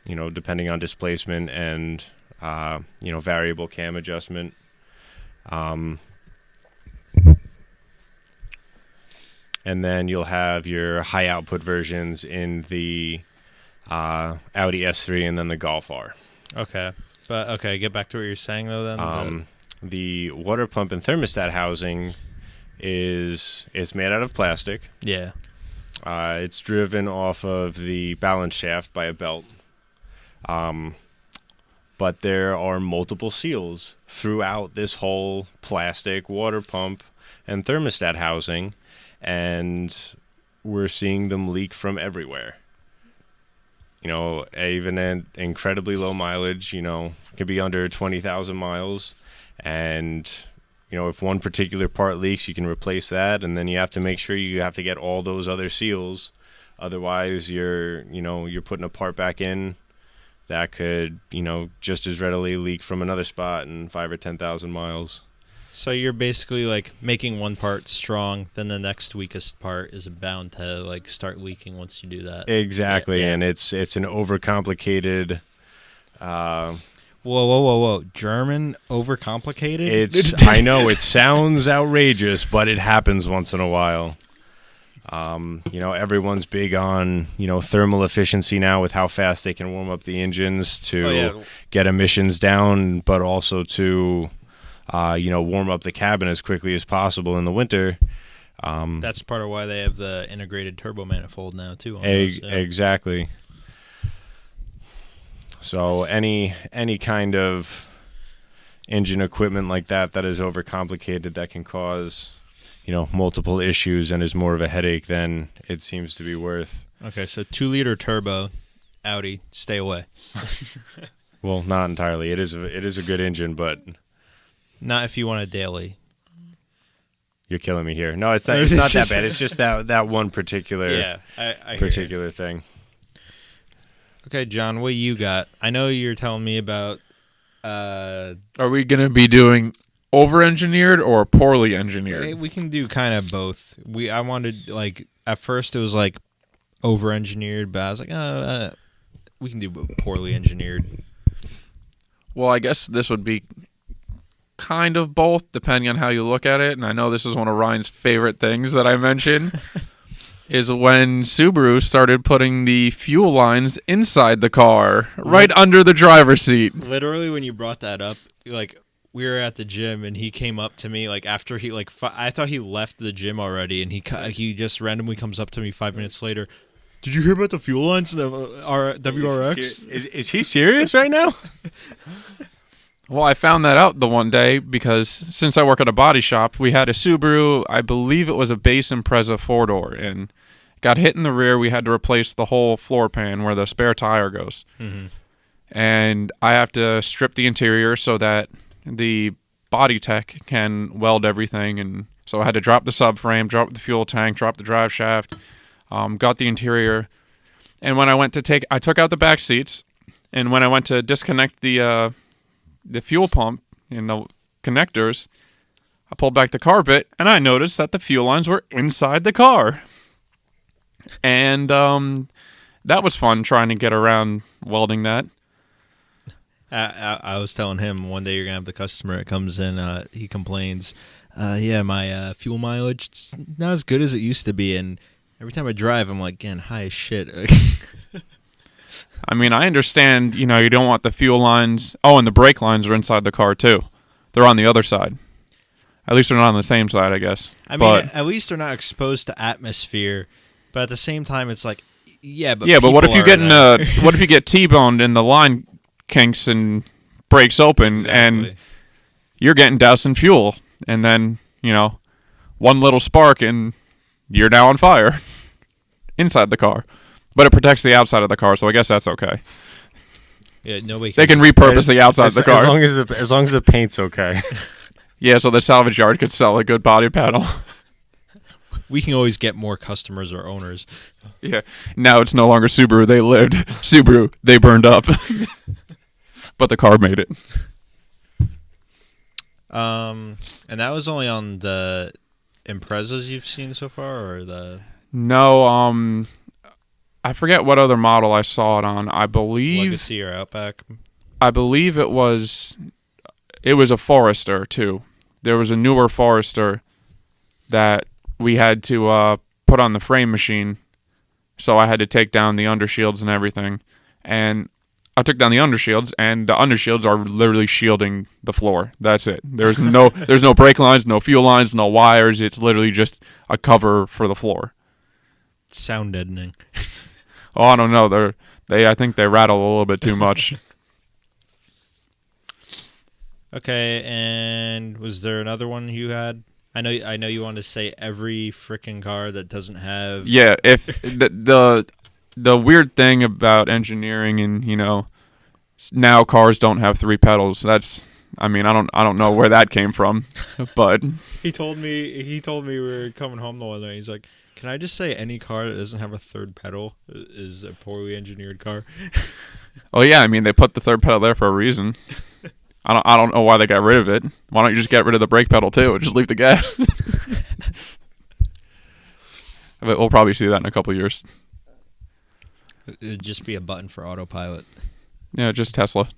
depending on displacement and, variable cam adjustment. And then you'll have your high output versions in the Audi S3 and then the Golf R. Okay. But, get back to what you're saying, though, then. The water pump and thermostat housing it's made out of plastic. Yeah. It's driven off of the balance shaft by a belt. But there are multiple seals throughout this whole plastic water pump and thermostat housing, and we're seeing them leak from everywhere. Even at incredibly low mileage, could be under 20,000 miles. And, if one particular part leaks, you can replace that. And then you have to make sure you have to get all those other seals. Otherwise, you're putting a part back in that could, just as readily leak from another spot in 5,000 or 10,000 miles. So you're basically like making one part strong, then the next weakest part is bound to like start leaking once you do that. Exactly, Yeah. And it's an overcomplicated. Whoa! German overcomplicated? I know it sounds outrageous, but it happens once in a while. Everyone's big on thermal efficiency now with how fast they can warm up the engines to get emissions down, but also to warm up the cabin as quickly as possible in the winter. That's part of why they have the integrated turbo manifold now, too. Exactly. So any kind of engine equipment like that is overcomplicated, that can cause, multiple issues and is more of a headache than it seems to be worth. Okay, so 2-liter turbo, Audi, stay away. Well, not entirely. It is a good engine, but not if you want a daily. You're killing me here. No, it's not that bad. It's just that one particular particular thing. Okay, John, what you got? I know you're telling me about. Are we going to be doing over-engineered or poorly engineered? We can do kind of both. I wanted, at first it was over-engineered, but I was like, we can do poorly engineered. Well, I guess this would be kind of both, depending on how you look at it. And I know this is one of Ryan's favorite things that I mentioned, is when Subaru started putting the fuel lines inside the car, right under the driver's seat. Literally, when you brought that up, we were at the gym, and he came up to me, after he, I thought he left the gym already, and he just randomly comes up to me 5 minutes later. Did you hear about the fuel lines in the WRX? Is he serious right now? Well, I found that out the one day because since I work at a body shop, we had a Subaru, I believe it was a base Impreza 4-door, and got hit in the rear. We had to replace the whole floor pan where the spare tire goes. Mm-hmm. And I have to strip the interior so that the body tech can weld everything. And so I had to drop the subframe, drop the fuel tank, drop the drive shaft, got the interior. And when I took out the back seats, and when I went to disconnect the fuel pump and the connectors, I pulled back the carpet, and I noticed that the fuel lines were inside the car. And that was fun, trying to get around welding that. I was telling him one day you're going to have the customer that comes in, he complains, my fuel mileage, it's not as good as it used to be, and every time I drive, I'm getting high as shit. I mean, I understand, you don't want the fuel lines. Oh, and the brake lines are inside the car, too. They're on the other side. At least they're not on the same side, I guess. I mean, but, at least they're not exposed to atmosphere. But at the same time, it's like, but what if you people are what if you get T-boned and the line kinks and breaks open and Exactly. you're getting doused in fuel, and then one little spark and you're now on fire inside the car. But it protects the outside of the car, so I guess that's okay. Yeah, nobody. They can repurpose the outside of the car. As long as the paint's okay. Yeah, so the salvage yard could sell a good body panel. We can always get more customers or owners. Yeah. Now it's no longer Subaru. They lived. Subaru. They burned up. But the car made it. And that was only on the Imprezas you've seen so far, or the No. I forget what other model I saw it on. I believe Legacy or Outback. it was a Forester too. There was a newer Forester that we had to put on the frame machine, so I had to take down the undershields and everything. And I took down the undershields, and the undershields are literally shielding the floor. That's it. There's no brake lines, no fuel lines, no wires. It's literally just a cover for the floor. Sound deadening. Oh, I don't know. I think they rattle a little bit too much. Okay, and was there another one you had? I know you wanted to say every freaking car that doesn't have. Yeah, if the weird thing about engineering and now cars don't have 3 pedals. That's I don't know where that came from, but He told me we were coming home the one night. He's like, "Can I just say any car that doesn't have a third pedal is a poorly engineered car?" oh yeah, they put the third pedal there for a reason. I don't know why they got rid of it. Why don't you just get rid of the brake pedal too? Just leave the gas. But we'll probably see that in a couple of years. It'd just be a button for autopilot. Yeah, just Tesla.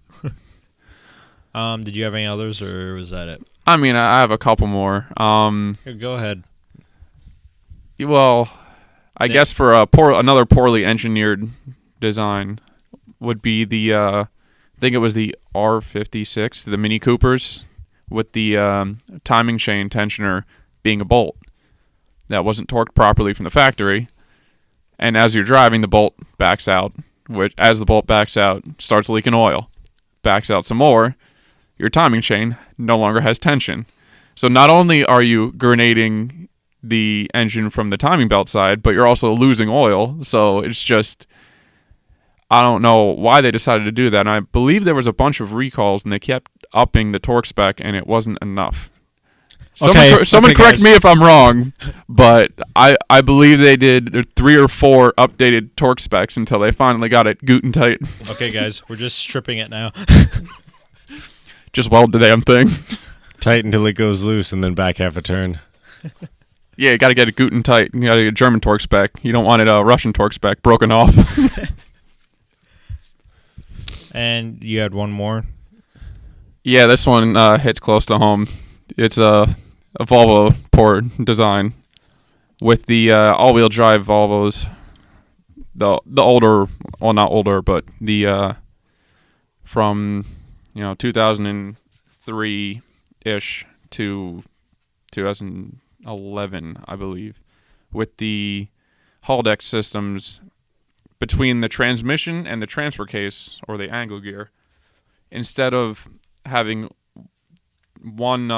Did you have any others, or was that it? I have a couple more. Here, go ahead. Well, I guess for another poorly engineered design would be the I think it was the R56, the Mini Coopers, with the timing chain tensioner being a bolt that wasn't torqued properly from the factory, and as you're driving, the bolt backs out. Which, as the bolt backs out, starts leaking oil, backs out some more. Your timing chain no longer has tension. So not only are you grenading the engine from the timing belt side, but you're also losing oil. So it's just, I don't know why they decided to do that. And I believe there was a bunch of recalls, and they kept upping the torque spec, and it wasn't enough. Someone correct me if I'm wrong, but I believe they did 3 or 4 updated torque specs until they finally got it goot and tight. Okay, guys, we're just stripping it now. Just weld the damn thing. Tight until it goes loose and then back half a turn. Yeah, you got to get it goot and tight. You got to get a German torque spec. You don't want it a Russian torque spec broken off. And you had one more? Yeah, this one hits close to home. It's a Volvo port design with the all-wheel drive Volvos. The older, well, not older, but the from 2003-ish to 2011, I believe, with the hull deck systems between the transmission and the transfer case, or the angle gear. Instead of having one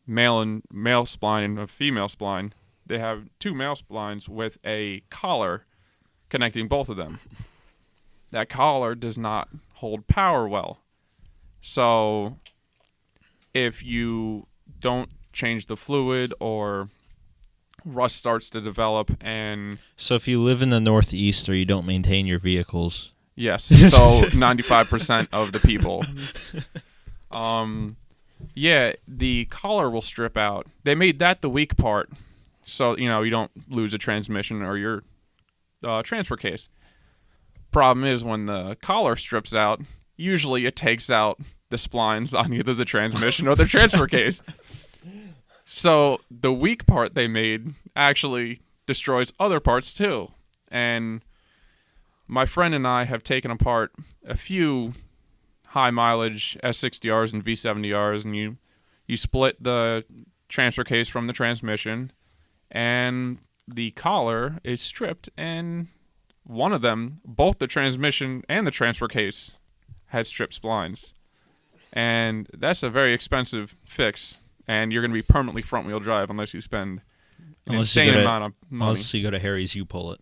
male spline and a female spline, they have 2 male splines with a collar connecting both of them. That collar does not hold power well. So if you don't change the fluid, or rust starts to develop, and So if you live in the Northeast or you don't maintain your vehicles. yes, so 95% of the people. Yeah, the collar will strip out. They made that the weak part, so you don't lose a transmission or your transfer case. Problem is, when the collar strips out, usually it takes out the splines on either the transmission or the transfer case. So the weak part they made actually destroys other parts too. And my friend and I have taken apart a few high mileage S60Rs and V70Rs, and you split the transfer case from the transmission, and the collar is stripped, and one of them, both the transmission and the transfer case, had stripped splines. And that's a very expensive fix, and you're going to be permanently front-wheel drive unless you spend an insane amount of money. Unless you go to Harry's You Pull It.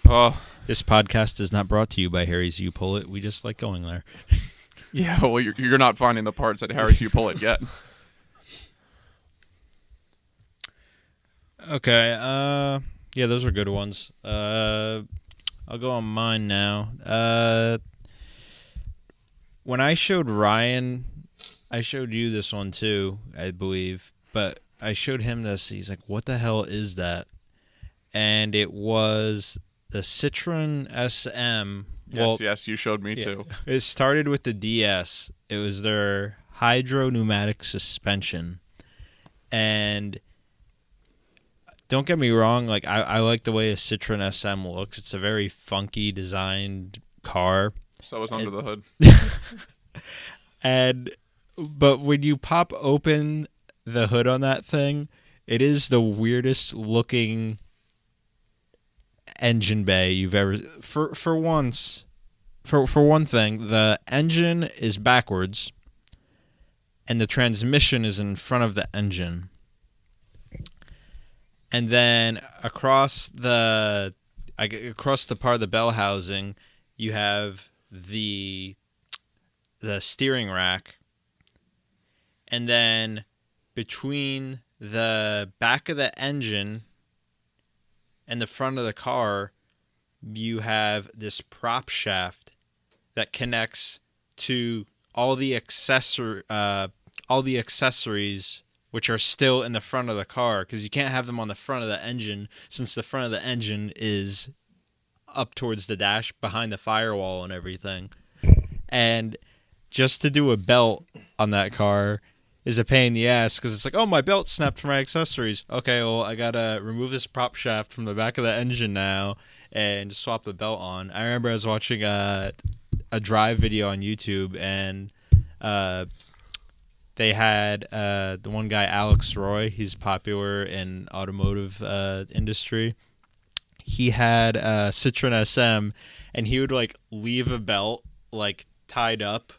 Oh, This podcast is not brought to you by Harry's You Pull It. We just like going there. yeah, well, you're not finding the parts at Harry's You Pull It yet. Okay, yeah, those are good ones. I'll go on mine now. When I showed Ryan, I showed you this one too, I believe, but I showed him this. He's like, what the hell is that? And it was the Citroen SM. Yes, you showed me too. It started with the DS. It was their hydro pneumatic suspension. And don't get me wrong, like I like the way a Citroen SM looks. It's a very funky designed car. So it's under the hood. But when you pop open the hood on that thing, it is the weirdest looking engine bay you've ever. For one thing, the engine is backwards, and the transmission is in front of the engine. And then across the part of the bell housing, you have the steering rack, and then between the back of the engine and the front of the car, you have this prop shaft that connects to all the accessories which are still in the front of the car, because you can't have them on the front of the engine, since the front of the engine is up towards the dash behind the firewall and everything. And just to do a belt on that car is a pain in the ass, because it's like, oh, my belt snapped for my accessories. Okay, well, I gotta remove this prop shaft from the back of the engine now and swap the belt on. I remember I was watching a drive video on YouTube, and they had the one guy, Alex Roy. He's popular in automotive industry. He had a Citroen SM, and he would like leave a belt like tied up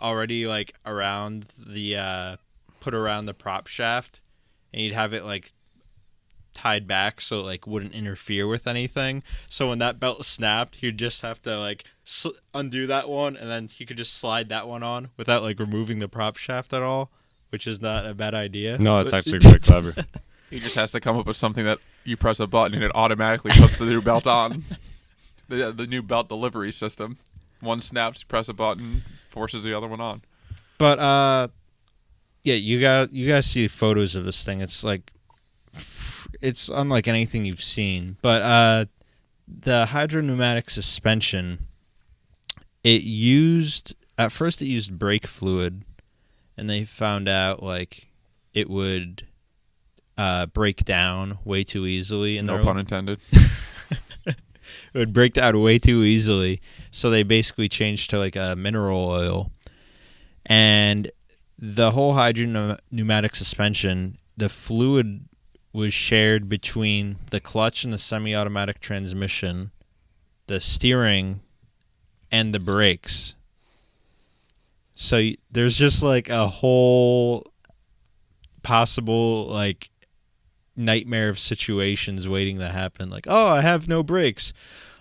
already, like around the put around the prop shaft, and he'd have it like tied back so it like wouldn't interfere with anything. So when that belt snapped, he'd just have to like undo that one, and then he could just slide that one on without like removing the prop shaft at all, which is not a bad idea. No, it's actually quite clever. He just has to come up with something that you press a button and it automatically puts the new belt on. The new belt delivery system. One snaps, you press a button, forces the other one on. But yeah, you guys see photos of this thing. It's like, it's unlike anything you've seen. But the hydropneumatic suspension, at first it used brake fluid, and they found out like it would break down way too easily. And no pun intended. It would break down way too easily, so they basically changed to like a mineral oil. And the whole hydropneumatic suspension, the fluid was shared between the clutch and the semi-automatic transmission, the steering, and the brakes. So there's just like a whole possible like nightmare of situations waiting to happen. Like, oh, I have no brakes.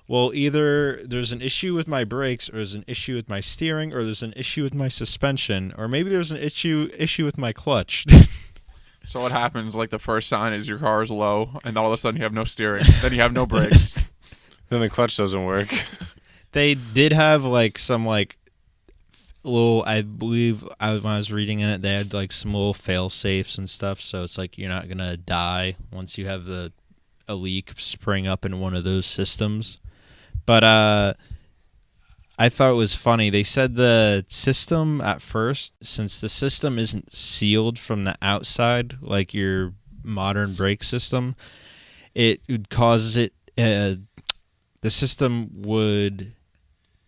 Well, either there's an issue with my brakes, or there's an issue with my steering, or there's an issue with my suspension, or maybe there's an issue with my clutch. So what happens, like the first sign is your car is low, and all of a sudden you have no steering, then you have no brakes. Then the clutch doesn't work. They did have like some like little, I believe when I was reading it, they had like some little fail safes and stuff, so it's like you're not gonna die once you have a leak spring up in one of those systems. But I thought it was funny. They said the system at first, since the system isn't sealed from the outside like your modern brake system, it causes it. The system would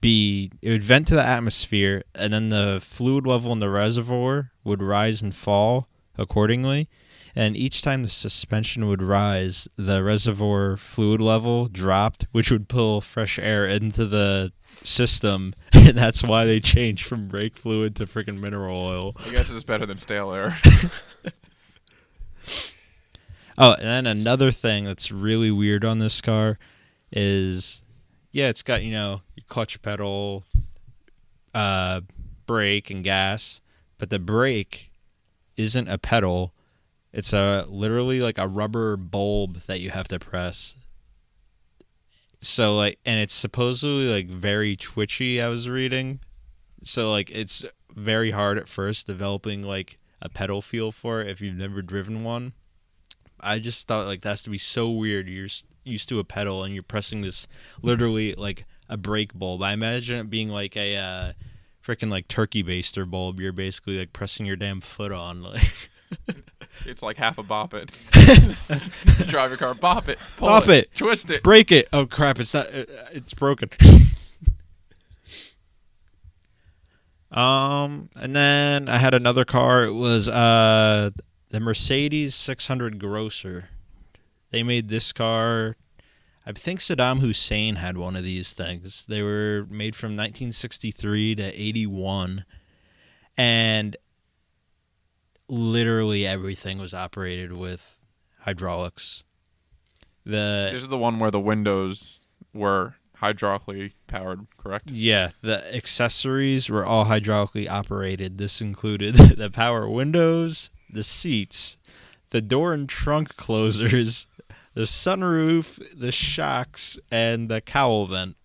vent to the atmosphere, and then the fluid level in the reservoir would rise and fall accordingly. And each time the suspension would rise, the reservoir fluid level dropped, which would pull fresh air into the system. And that's why they changed from brake fluid to freaking mineral oil. I guess it's better than stale air. Oh, and then another thing that's really weird on this car is, yeah, it's got, your clutch pedal, brake, and gas. But the brake isn't a pedal. It's literally like a rubber bulb that you have to press. So and it's supposedly very twitchy, I was reading. So it's very hard at first developing a pedal feel for it if you've never driven one. I just thought that has to be so weird. You're used to a pedal and you're pressing this literally a brake bulb. I imagine it being a freaking turkey baster bulb. You're basically pressing your damn foot on. It's like half a bop it. Drive your car, bop it, pull bop it, twist it, break it. Oh crap! It's not. It's broken. And then I had another car. It was the Mercedes 600 Grosser. They made this car. I think Saddam Hussein had one of these things. They were made from 1963 to 81, and literally everything was operated with hydraulics. This is the one where the windows were hydraulically powered, correct? Yeah, the accessories were all hydraulically operated. This included the power windows, the seats, the door and trunk closers, the sunroof, the shocks, and the cowl vent.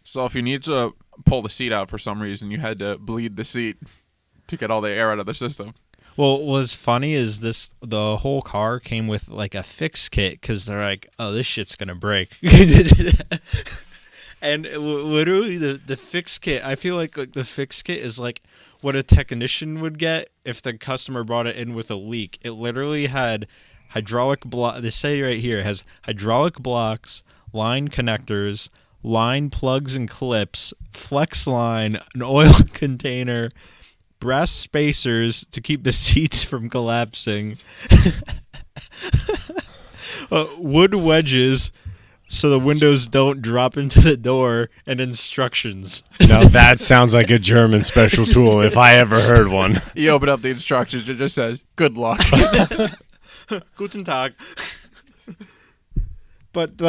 So if you need to pull the seat out for some reason, you had to bleed the seat to get all the air out of the system. Well, what was funny is the whole car came with a fix kit because they're like, oh, this shit's going to break. And literally the fix kit, I feel like the fix kit is what a technician would get if the customer brought it in with a leak. It literally had hydraulic block. They say right here it has hydraulic blocks, line connectors, line plugs and clips, flex line, an oil container, brass spacers to keep the seats from collapsing, wood wedges so the windows don't drop into the door, and instructions. Now that sounds like a German special tool if I ever heard one. You open up the instructions, it just says, good luck. Guten Tag. But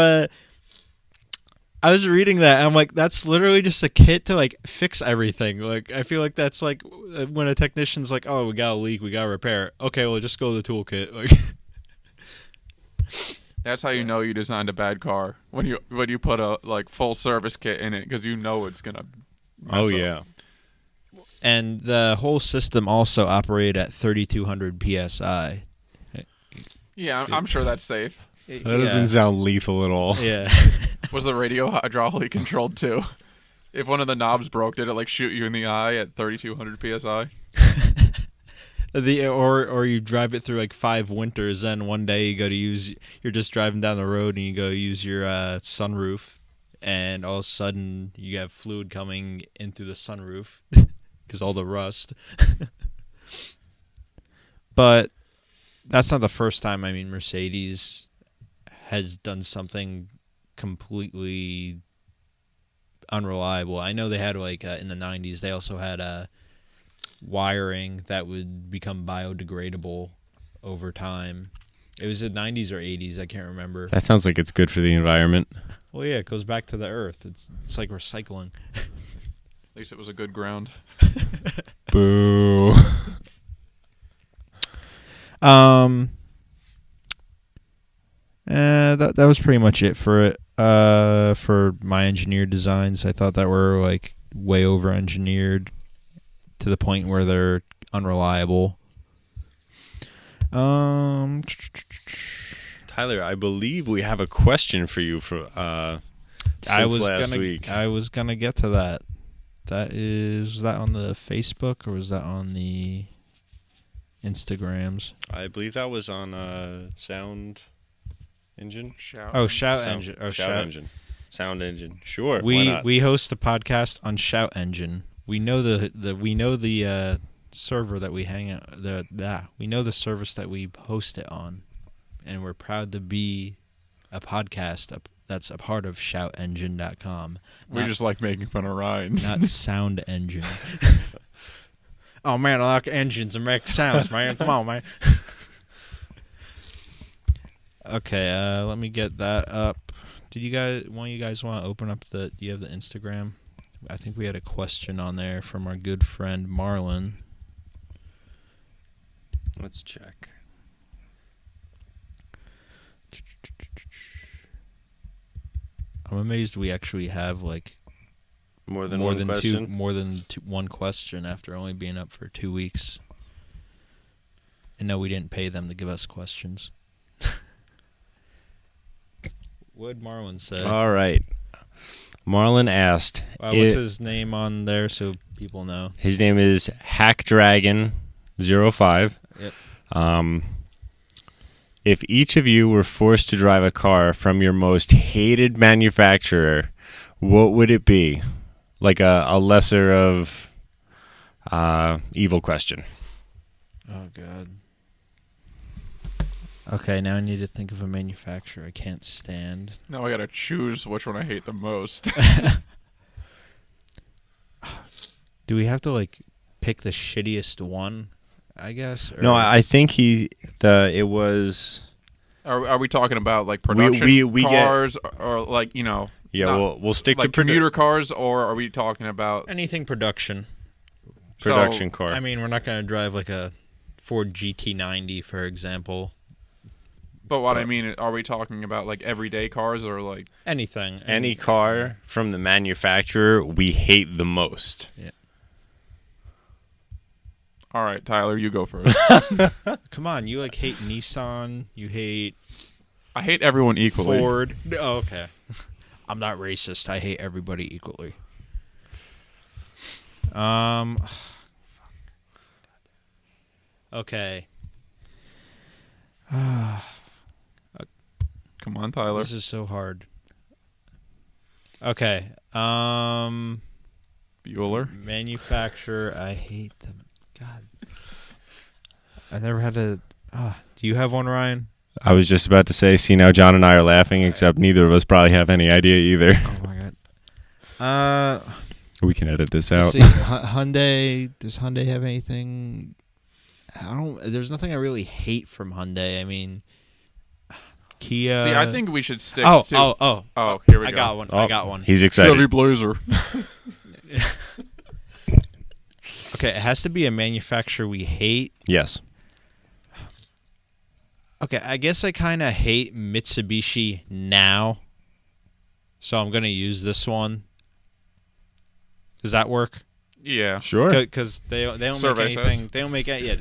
I was reading that, and I'm like, that's literally just a kit to fix everything. I feel like that's when a technician's like, oh, we got a leak, we got to repair it. Okay, well, just go to the toolkit. That's how you know you designed a bad car, when you put a full service kit in it, because you know it's gonna mess up. Yeah. And the whole system also operated at 3,200 psi. Yeah, I'm sure that's safe. That doesn't sound lethal at all. Yeah. Was the radio hydraulically controlled too? If one of the knobs broke, did it shoot you in the eye at 3,200 psi? Or you drive it through 5 winters, then one day you're just driving down the road and you go use your sunroof, and all of a sudden you have fluid coming in through the sunroof because all the rust. But that's not the first time. I mean, Mercedes has done something completely unreliable. I know they had in the 90s they also had wiring that would become biodegradable over time. It was the 90s or 80s, I can't remember. That sounds like it's good for the environment. Well, yeah, it goes back to the earth. It's like recycling. At least it was a good ground. Boo. That was pretty much it for it. For my engineered designs, I thought that were way over engineered to the point where they're unreliable. Tyler, I believe we have a question for you for last week. I was gonna get to that. Was that on the Facebook or was that on the Instagrams? I believe that was on SoundEngine. SoundEngine. SoundEngine. SoundEngine. Sure. We host a podcast on SoundEngine. We know the server that we hang out. We know the service that we host it on, and we're proud to be a podcast that's a part of SoundEngine.com. We just like making fun of Ryan. Not SoundEngine. Oh man, I like engines and make sounds, man. Come on, man. Okay, let me get that up. Did you guys? One of you guys want to open up the? Do you have the Instagram? I think we had a question on there from our good friend Marlon. Let's check. I'm amazed we actually have like More than one question after only being up for 2 weeks. And no, we didn't pay them to give us questions. What'd Marlon say? All right. Marlon asked. What's his name on there so people know? His name is HackDragon05. Yep. If each of you were forced to drive a car from your most hated manufacturer, what would it be? Like a lesser of evil question. Oh, God. Okay, now I need to think of a manufacturer I can't stand. Now I gotta choose which one I hate the most. Do we have to, like, pick the shittiest one, I guess? Or? No, I think it was... Are we talking about, like, production we cars or, like, you know... Yeah, we'll stick like to commuter cars, or are we talking about... Anything production. Production car. I mean, we're not going to drive, like, a Ford GT90, for example. But what I mean, are we talking about, like, everyday cars or, like... Anything. Any car from the manufacturer we hate the most. Yeah. All right, Tyler, you go first. Come on, you, like, hate Nissan. You hate... I hate everyone equally. Ford. Oh, okay. I'm not racist. I hate everybody equally. Okay. Come on, Tyler. This is so hard. Okay. Bueller. Manufacturer. I hate them. God. I never had to. Do you have one, Ryan? I was just about to say, see, now John and I are laughing, except neither of us probably have any idea either. Oh, my God. We can edit this out. See, Hyundai. Does Hyundai have anything? There's nothing I really hate from Hyundai. I mean, Kia. See, I think we should stick Oh, here we go. I got one. Oh, I got one. He's excited. Chevy Blazer. Okay, it has to be a manufacturer we hate. Yes. Okay, I guess I kind of hate Mitsubishi now, so I'm gonna use this one. Does that work? Yeah. Sure. Because they don't Survey make anything. says. They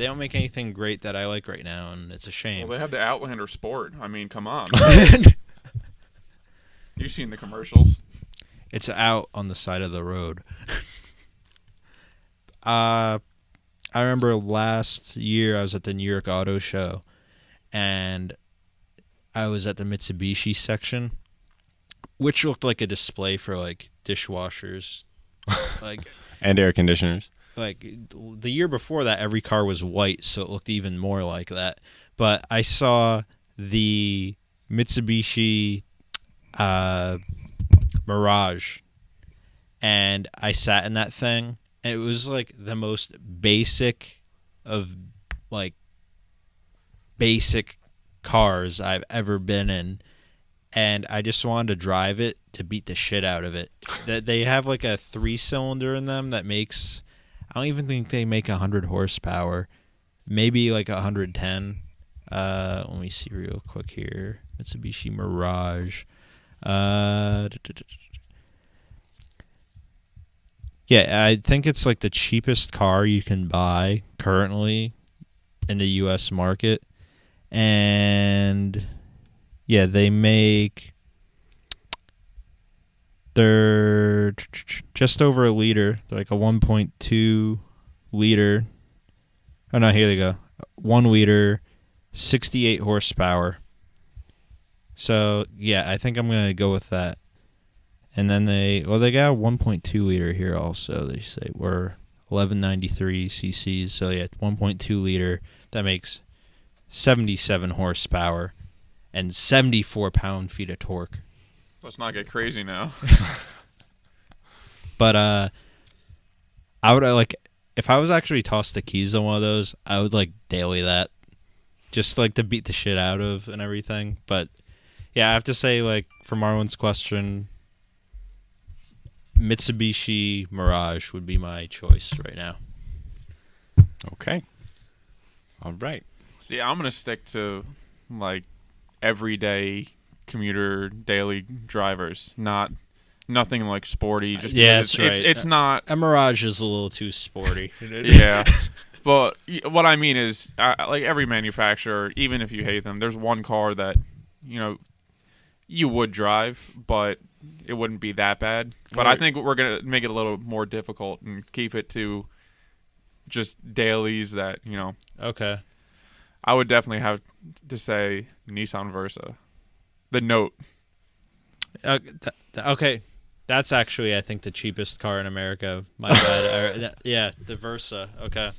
don't make anything great that I like right now, and it's a shame. Well, they have the Outlander Sport. I mean, come on. You've seen the commercials. It's out on the side of the road. I remember last year I was at the New York Auto Show, and I was at the Mitsubishi section, which looked like a display for like dishwashers, like And air conditioners. Like the year before that, every car was white, so it looked even more like that. But I saw the Mitsubishi Mirage, and I sat in that thing, and it was like the most basic of like basic cars I've ever been in, and I just wanted to drive it to beat the shit out of it. That they have like a 3-cylinder in them that makes, I don't even think they make 100 horsepower, maybe like 110. Let me see real quick here. Mitsubishi Mirage. Yeah, I think it's like the cheapest car you can buy currently in the U.S. market. And yeah, they're just over a liter. They're like a 1.2 liter. Oh no, here they go. 1 liter, 68 horsepower. So yeah, I think I'm gonna go with that. And then they got a 1.2 liter here also. They say we're 1193 cc's. So yeah, 1.2 liter. That makes 77 horsepower and 74 pound-feet of torque. Let's not get crazy now. But I would like if I was actually tossed the keys on one of those, I would like daily that, just like to beat the shit out of and everything. But yeah, I have to say, like, for Marlon's question, Mitsubishi Mirage would be my choice right now. Okay. All right. See, I'm gonna stick to like everyday commuter daily drivers, nothing like sporty. Just Yeah, because that's right. It's not. A Mirage is a little too sporty. Yeah, but what I mean is, like every manufacturer, even if you hate them, there's one car that you would drive, but it wouldn't be that bad. But Right. I think we're gonna make it a little more difficult and keep it to just dailies that Okay. I would definitely have to say Nissan Versa. The Note. Okay. That's actually, I think, the cheapest car in America. My bad. Yeah, the Versa. Okay.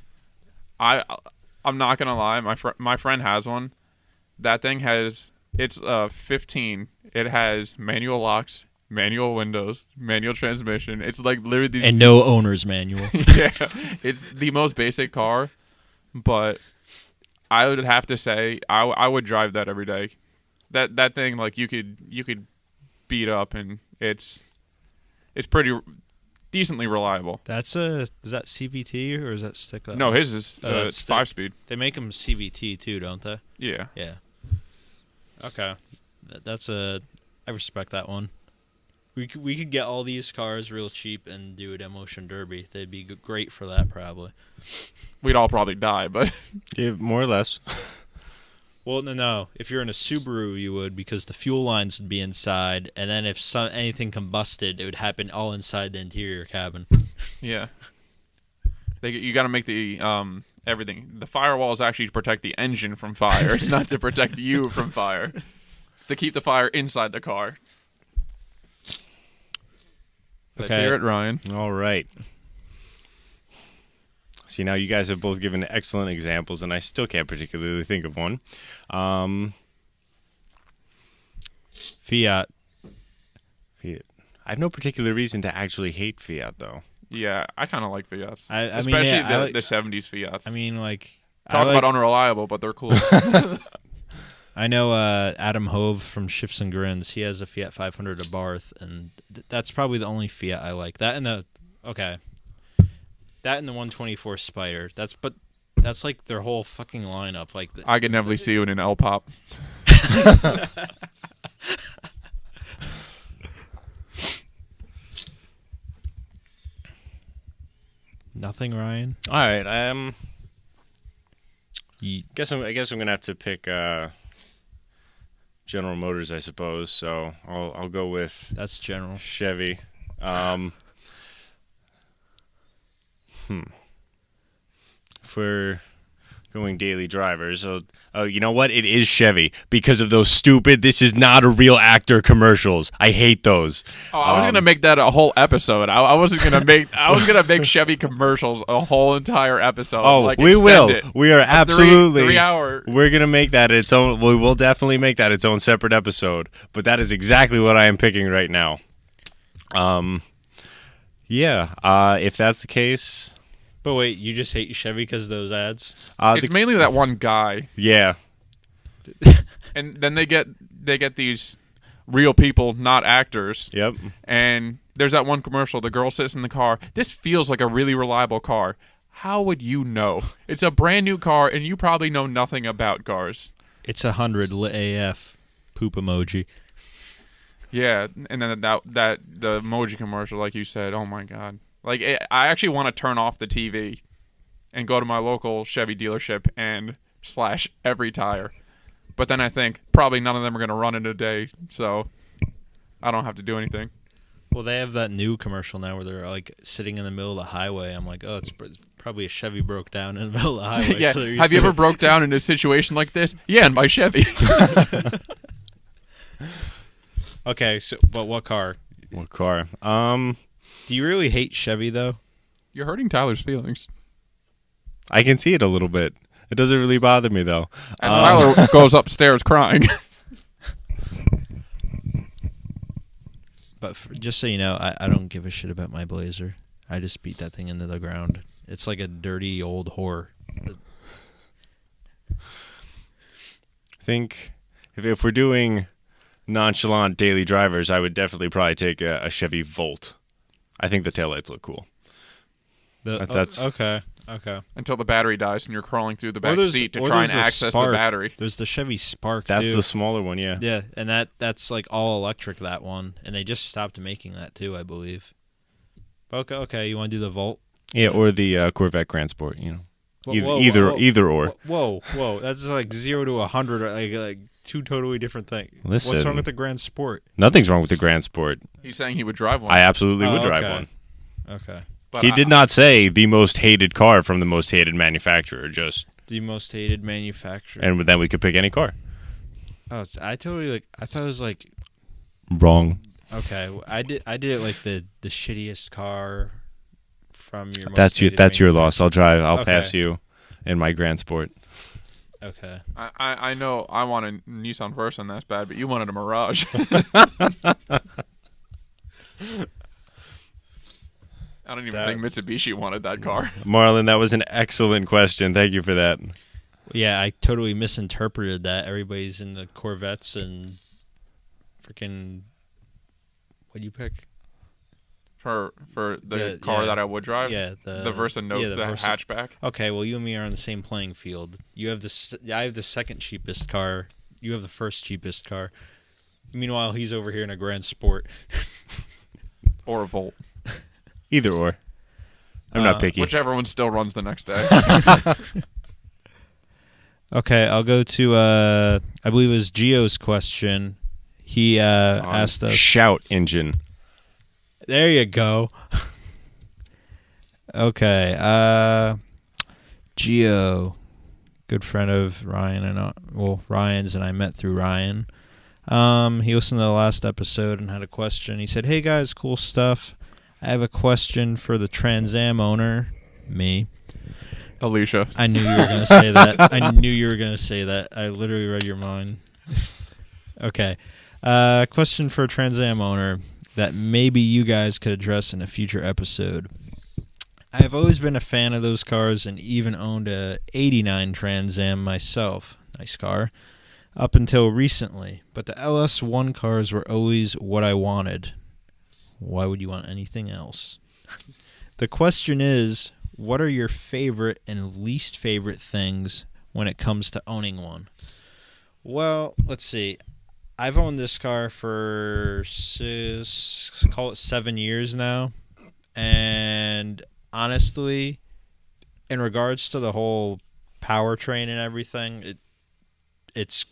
I'm not gonna lie. My friend has one. That thing it's 15. It has manual locks, manual windows, manual transmission. It's like literally And no owner's manual. yeah, it's the most basic car, but I would have to say I would drive that every day. That thing, like, you could beat up, and it's pretty decently reliable. Is that CVT or is that stick? That No, one? his is It's 5-speed. They make them CVT too, don't they? Yeah. Yeah. Okay. I respect that one. We could get all these cars real cheap and do a demolition derby. They'd be great for that, probably. We'd all probably die, but Yeah, more or less. Well, no. If you're in a Subaru, you would, because the fuel lines would be inside, and then if anything combusted, it would happen all inside the interior cabin. yeah. You got to make the everything. The firewall is actually to protect the engine from fire. It's not to protect you from fire. It's to keep the fire inside the car. Let's Okay. hear it, Ryan. All right. See, now you guys have both given excellent examples, and I still can't particularly think of one. Fiat. Fiat. I have no particular reason to actually hate Fiat, though. Yeah, I kind of like Fiats. I mean, Especially yeah, I like- the 70s Fiats. I mean, like... Talk I like- about unreliable, but they're cool. I know Adam Hove from Shifts and Grins. He has a Fiat 500 Abarth, and that's probably the only Fiat I like. That and the 124 Spider. That's like their whole fucking lineup. Like I could never see you in an L pop. nothing, Ryan. All right. I You, guess I'm gonna have to pick General Motors, I suppose. So I'll go with that's general. Chevy. For going daily drivers, so you know what? It is Chevy because of those stupid "this is not a real actor" commercials. I hate those. Oh, I was gonna make that a whole episode. I wasn't gonna make. I was gonna make Chevy commercials a whole entire episode. Oh, like, we extend will. it. We are A absolutely 3 hour. We're gonna make that its own. We will definitely make that its own separate episode. But that is exactly what I am picking right now. Yeah. If that's the case, But wait, you just hate Chevy because of those ads? It's mainly that one guy, yeah. and then they get these real people, not actors. Yep. And there's that one commercial. The girl sits in the car. This feels like a really reliable car. How would you know? It's a brand new car, and you probably know nothing about cars. It's 100 lit AF poop emoji. Yeah, and then the emoji commercial, like you said, oh my god! Like I actually want to turn off the TV and go to my local Chevy dealership and slash every tire. But then I think probably none of them are going to run in a day, so I don't have to do anything. Well, they have that new commercial now where they're like sitting in the middle of the highway. I'm like, oh, it's probably a Chevy broke down in the middle of the highway. Yeah, So they're have you used ever to- broke down in a situation like this? Yeah, in my Chevy. Okay, so but what car? What car? Do you really hate Chevy though? You're hurting Tyler's feelings. I can see it a little bit. It doesn't really bother me, though. As Tyler goes upstairs crying. But just so you know, I don't give a shit about my Blazer. I just beat that thing into the ground. It's like a dirty old whore. I think if we're doing nonchalant daily drivers, I would definitely probably take a Chevy Volt. I think the taillights look cool. That's okay. Until the battery dies and you're crawling through the Or back there's- seat to or try and there's the access Spark. the battery. There's the Chevy Spark. That's too. the smaller one, yeah. Yeah, and that's like all electric, that one, and they just stopped making that too, I believe. Okay, you want to do the Volt? Yeah, or the Corvette Grand Sport, you know. Whoa, Either or. Whoa! That's like 0 to 100, like two totally different things. Listen. What's wrong with the Grand Sport? Nothing's wrong with the Grand Sport. He's saying he would drive one. I absolutely would drive okay. one. Okay. But He did not say the most hated car from the most hated manufacturer, just The most hated manufacturer. and then we could pick any car. I thought it was like Wrong. okay. I did it like the shittiest car from your. Most That's hated your loss. I'll drive. I'll Okay. pass you in my Grand Sport. Okay. I know I want a Nissan Versa and that's bad, but you wanted a Mirage. I don't even think Mitsubishi wanted that car. Marlon, that was an excellent question. Thank you for that. Yeah, I totally misinterpreted that. Everybody's in the Corvettes and freaking. What'd you pick? For the car that I would drive? Yeah, the Versa Note, yeah, the Versa. hatchback. Okay, well, you and me are on the same playing field. I have the second cheapest car. You have the first cheapest car. Meanwhile, he's over here in a Grand Sport. Or a Volt. Either or. I'm not picky. Whichever one still runs the next day. Okay, I'll go to, I believe it was Gio's question. He asked us. Shout engine. There you go. Okay, Gio, good friend of Ryan and Ryan's, and I met through Ryan. He listened to the last episode and had a question. He said, "Hey guys, cool stuff. I have a question for the Trans Am owner, me." Alicia. I knew you were going to say that. I knew you were going to say that. I literally read your mind. Okay. Question for a Trans Am owner that maybe you guys could address in a future episode. I have always been a fan of those cars and even owned a 89 Trans Am myself. Nice car. Up until recently. But the LS1 cars were always what I wanted. Why would you want anything else? The question is, what are your favorite and least favorite things when it comes to owning one? Well, let's see. I've owned this car for call it 7 years now. And honestly, in regards to the whole powertrain and everything, it's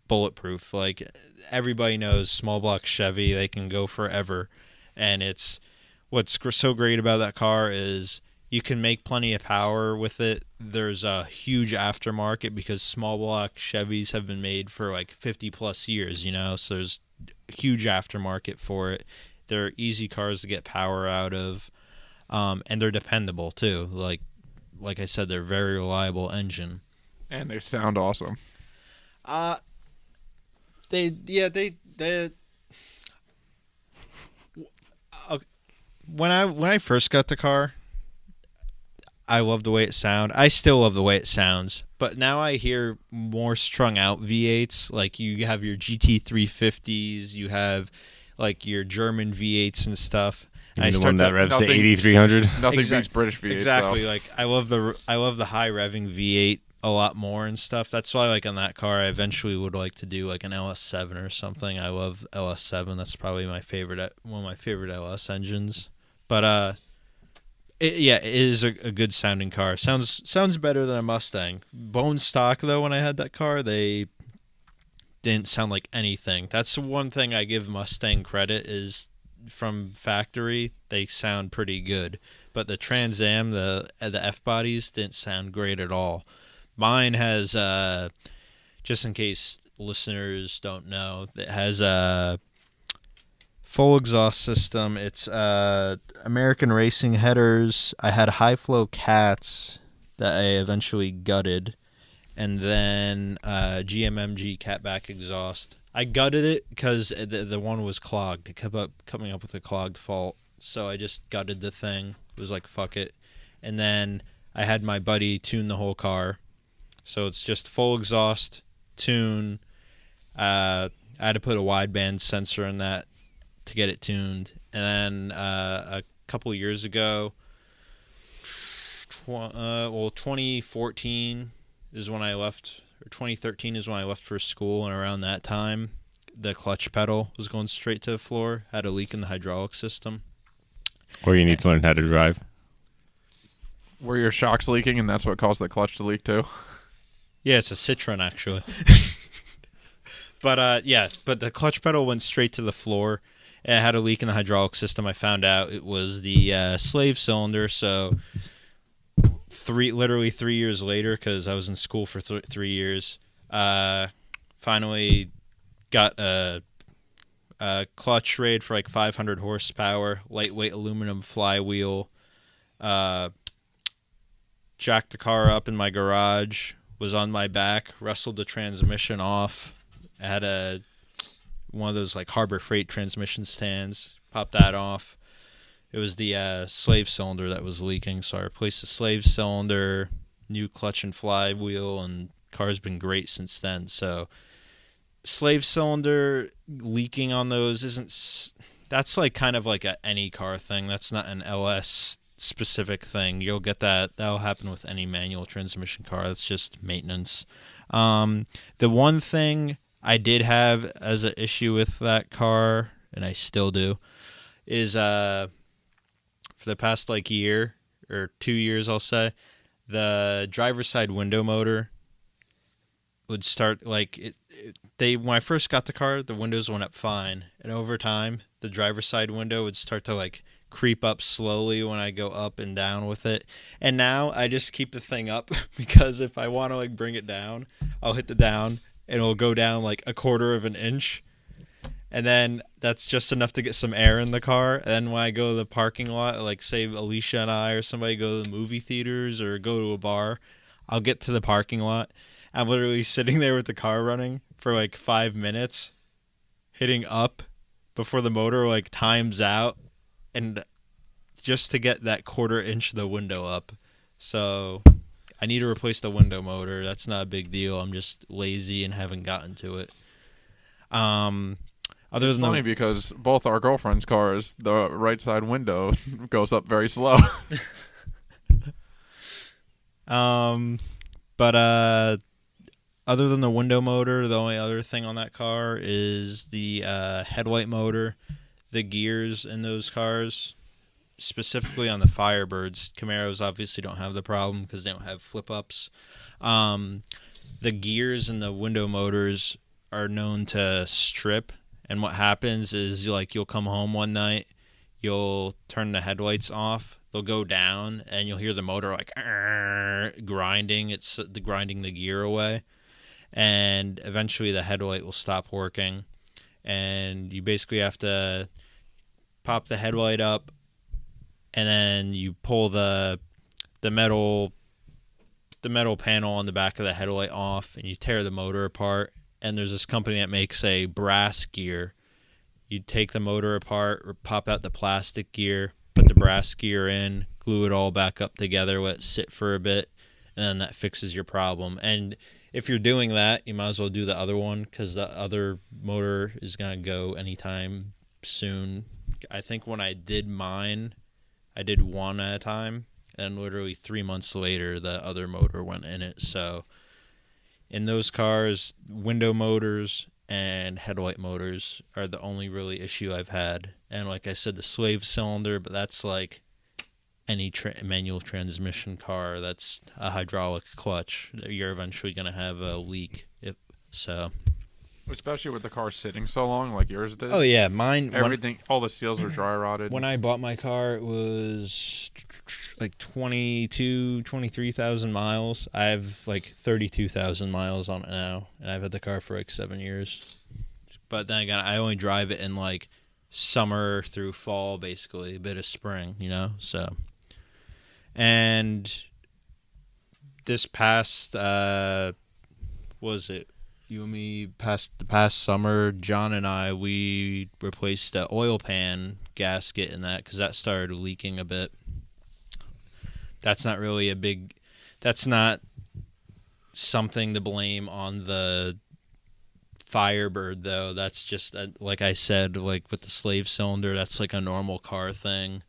bulletproof. Like, everybody knows small block Chevy, they can go forever. And what's so great about that car is you can make plenty of power with it. There's a huge aftermarket because small block Chevys have been made for like 50 plus years, you know, so there's a huge aftermarket for it. They're easy cars to get power out of, and they're dependable too. Like I said, they're a very reliable engine. And they sound awesome. When I first got the car, I loved the way it sounded. I still love the way it sounds, but now I hear more strung out V8s. Like, you have your GT350s, you have like your German V8s and stuff. You mean the one that revs to nothing- 8,300? Nothing beats British V8. Exactly. So. Like, I love the high revving V8 a lot more and stuff. That's why, like, on that car, I eventually would like to do like an LS7 or something. I love LS7. That's probably one of my favorite LS engines. But it is a good sounding car. Sounds better than a Mustang. Bone stock though, when I had that car, they didn't sound like anything. That's the one thing I give Mustang credit is from factory, they sound pretty good. But the Trans Am, the F bodies didn't sound great at all. Mine has just in case listeners don't know, it has Full exhaust system. It's American Racing headers. I had high flow cats that I eventually gutted, and then GMMG catback exhaust. I gutted it because the one was clogged. It kept coming up with a clogged fault, so I just gutted the thing. It was like, fuck it. And then I had my buddy tune the whole car. So it's just full exhaust, tune. I had to put a wideband sensor in that to get it tuned. And then a couple years ago, 2014 is when I left, or 2013 is when I left for school, and around that time, the clutch pedal was going straight to the floor, had a leak in the hydraulic system. Or you need to learn how to drive. Were your shocks leaking, and that's what caused the clutch to leak too? Yeah, it's a Citroen, actually. But the clutch pedal went straight to the floor. It had a leak in the hydraulic system. I found out it was the slave cylinder, so literally 3 years later, because I was in school for 3 years, finally got a clutch rated for like 500 horsepower, lightweight aluminum flywheel, jacked the car up in my garage, was on my back, wrestled the transmission off. I had one of those like Harbor Freight transmission stands, popped that off. It was the slave cylinder that was leaking, so I replaced the slave cylinder, new clutch and flywheel, and car's been great since then. So slave cylinder leaking on those that's like kind of like any car thing. That's not an LS specific thing. You'll get that. That'll happen with any manual transmission car. That's just maintenance. The one thing I did have as an issue with that car, and I still do, is for the past like year or 2 years, I'll say, the driver's side window motor would start like when I first got the car, the windows went up fine, and over time, the driver's side window would start to like creep up slowly when I go up and down with it. And now I just keep the thing up because if I want to like bring it down, I'll hit the down and it'll go down like 1/4 of an inch. And then that's just enough to get some air in the car. And then when I go to the parking lot, like say Alicia and I or somebody go to the movie theaters or go to a bar, I'll get to the parking lot. I'm literally sitting there with the car running for like 5 minutes, hitting up before the motor like times out, and just to get that 1/4 inch of the window up. So I need to replace the window motor. That's not a big deal. I'm just lazy and haven't gotten to it. It's funny because both our girlfriends' cars, the right side window goes up very slow. But other than the window motor, the only other thing on that car is the headlight motor, the gears in those cars, specifically on the Firebirds. Camaros obviously don't have the problem because they don't have flip-ups. The gears in the window motors are known to strip, and what happens is like you'll come home one night, you'll turn the headlights off, they'll go down, and you'll hear the motor like grinding. It's grinding the gear away, and eventually the headlight will stop working, and you basically have to pop the headlight up, and then you pull the metal panel on the back of the headlight off, and you tear the motor apart. And there's this company that makes a brass gear. You take the motor apart, or pop out the plastic gear, put the brass gear in, glue it all back up together, let it sit for a bit, and then that fixes your problem. And if you're doing that, you might as well do the other one because the other motor is going to go anytime soon. I think when I did mine, I did one at a time, and literally 3 months later, the other motor went in it. So in those cars, window motors and headlight motors are the only really issue I've had. And like I said, the slave cylinder, but that's like any manual transmission car. That's a hydraulic clutch. You're eventually going to have a leak. Especially with the car sitting so long like yours did. Oh, yeah. Mine. Everything, all the seals are dry rotted. When I bought my car, it was like 23,000 miles. I have like 32,000 miles on it now, and I've had the car for like 7 years. But then again, I only drive it in like summer through fall, basically a bit of spring, So, and this past was it you and me the past summer, John and I, we replaced the oil pan gasket in that because that started leaking a bit. That's not something to blame on the Firebird, though. That's just, like I said, like with the slave cylinder, that's like a normal car thing.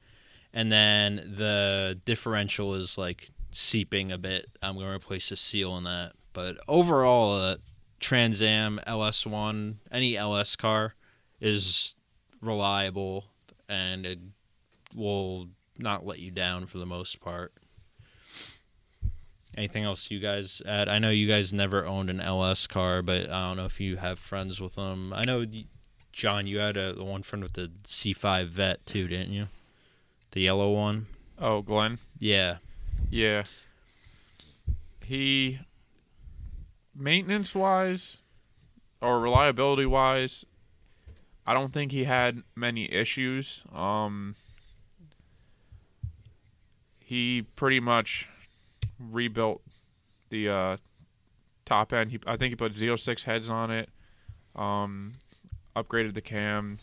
And then the differential is like seeping a bit. I'm going to replace a seal in that. But overall, Trans Am LS1, any LS car is reliable, and it will not let you down for the most part. Anything else you guys add? I know you guys never owned an LS car, but I don't know if you have friends with them. I know, John, you had the one friend with the C5 Vet too, didn't you? The yellow one. Oh, Glenn? Yeah. Yeah. He, maintenance-wise or reliability-wise, I don't think he had many issues. He pretty much rebuilt the top end. I think he put Z06 heads on it. Upgraded the cam.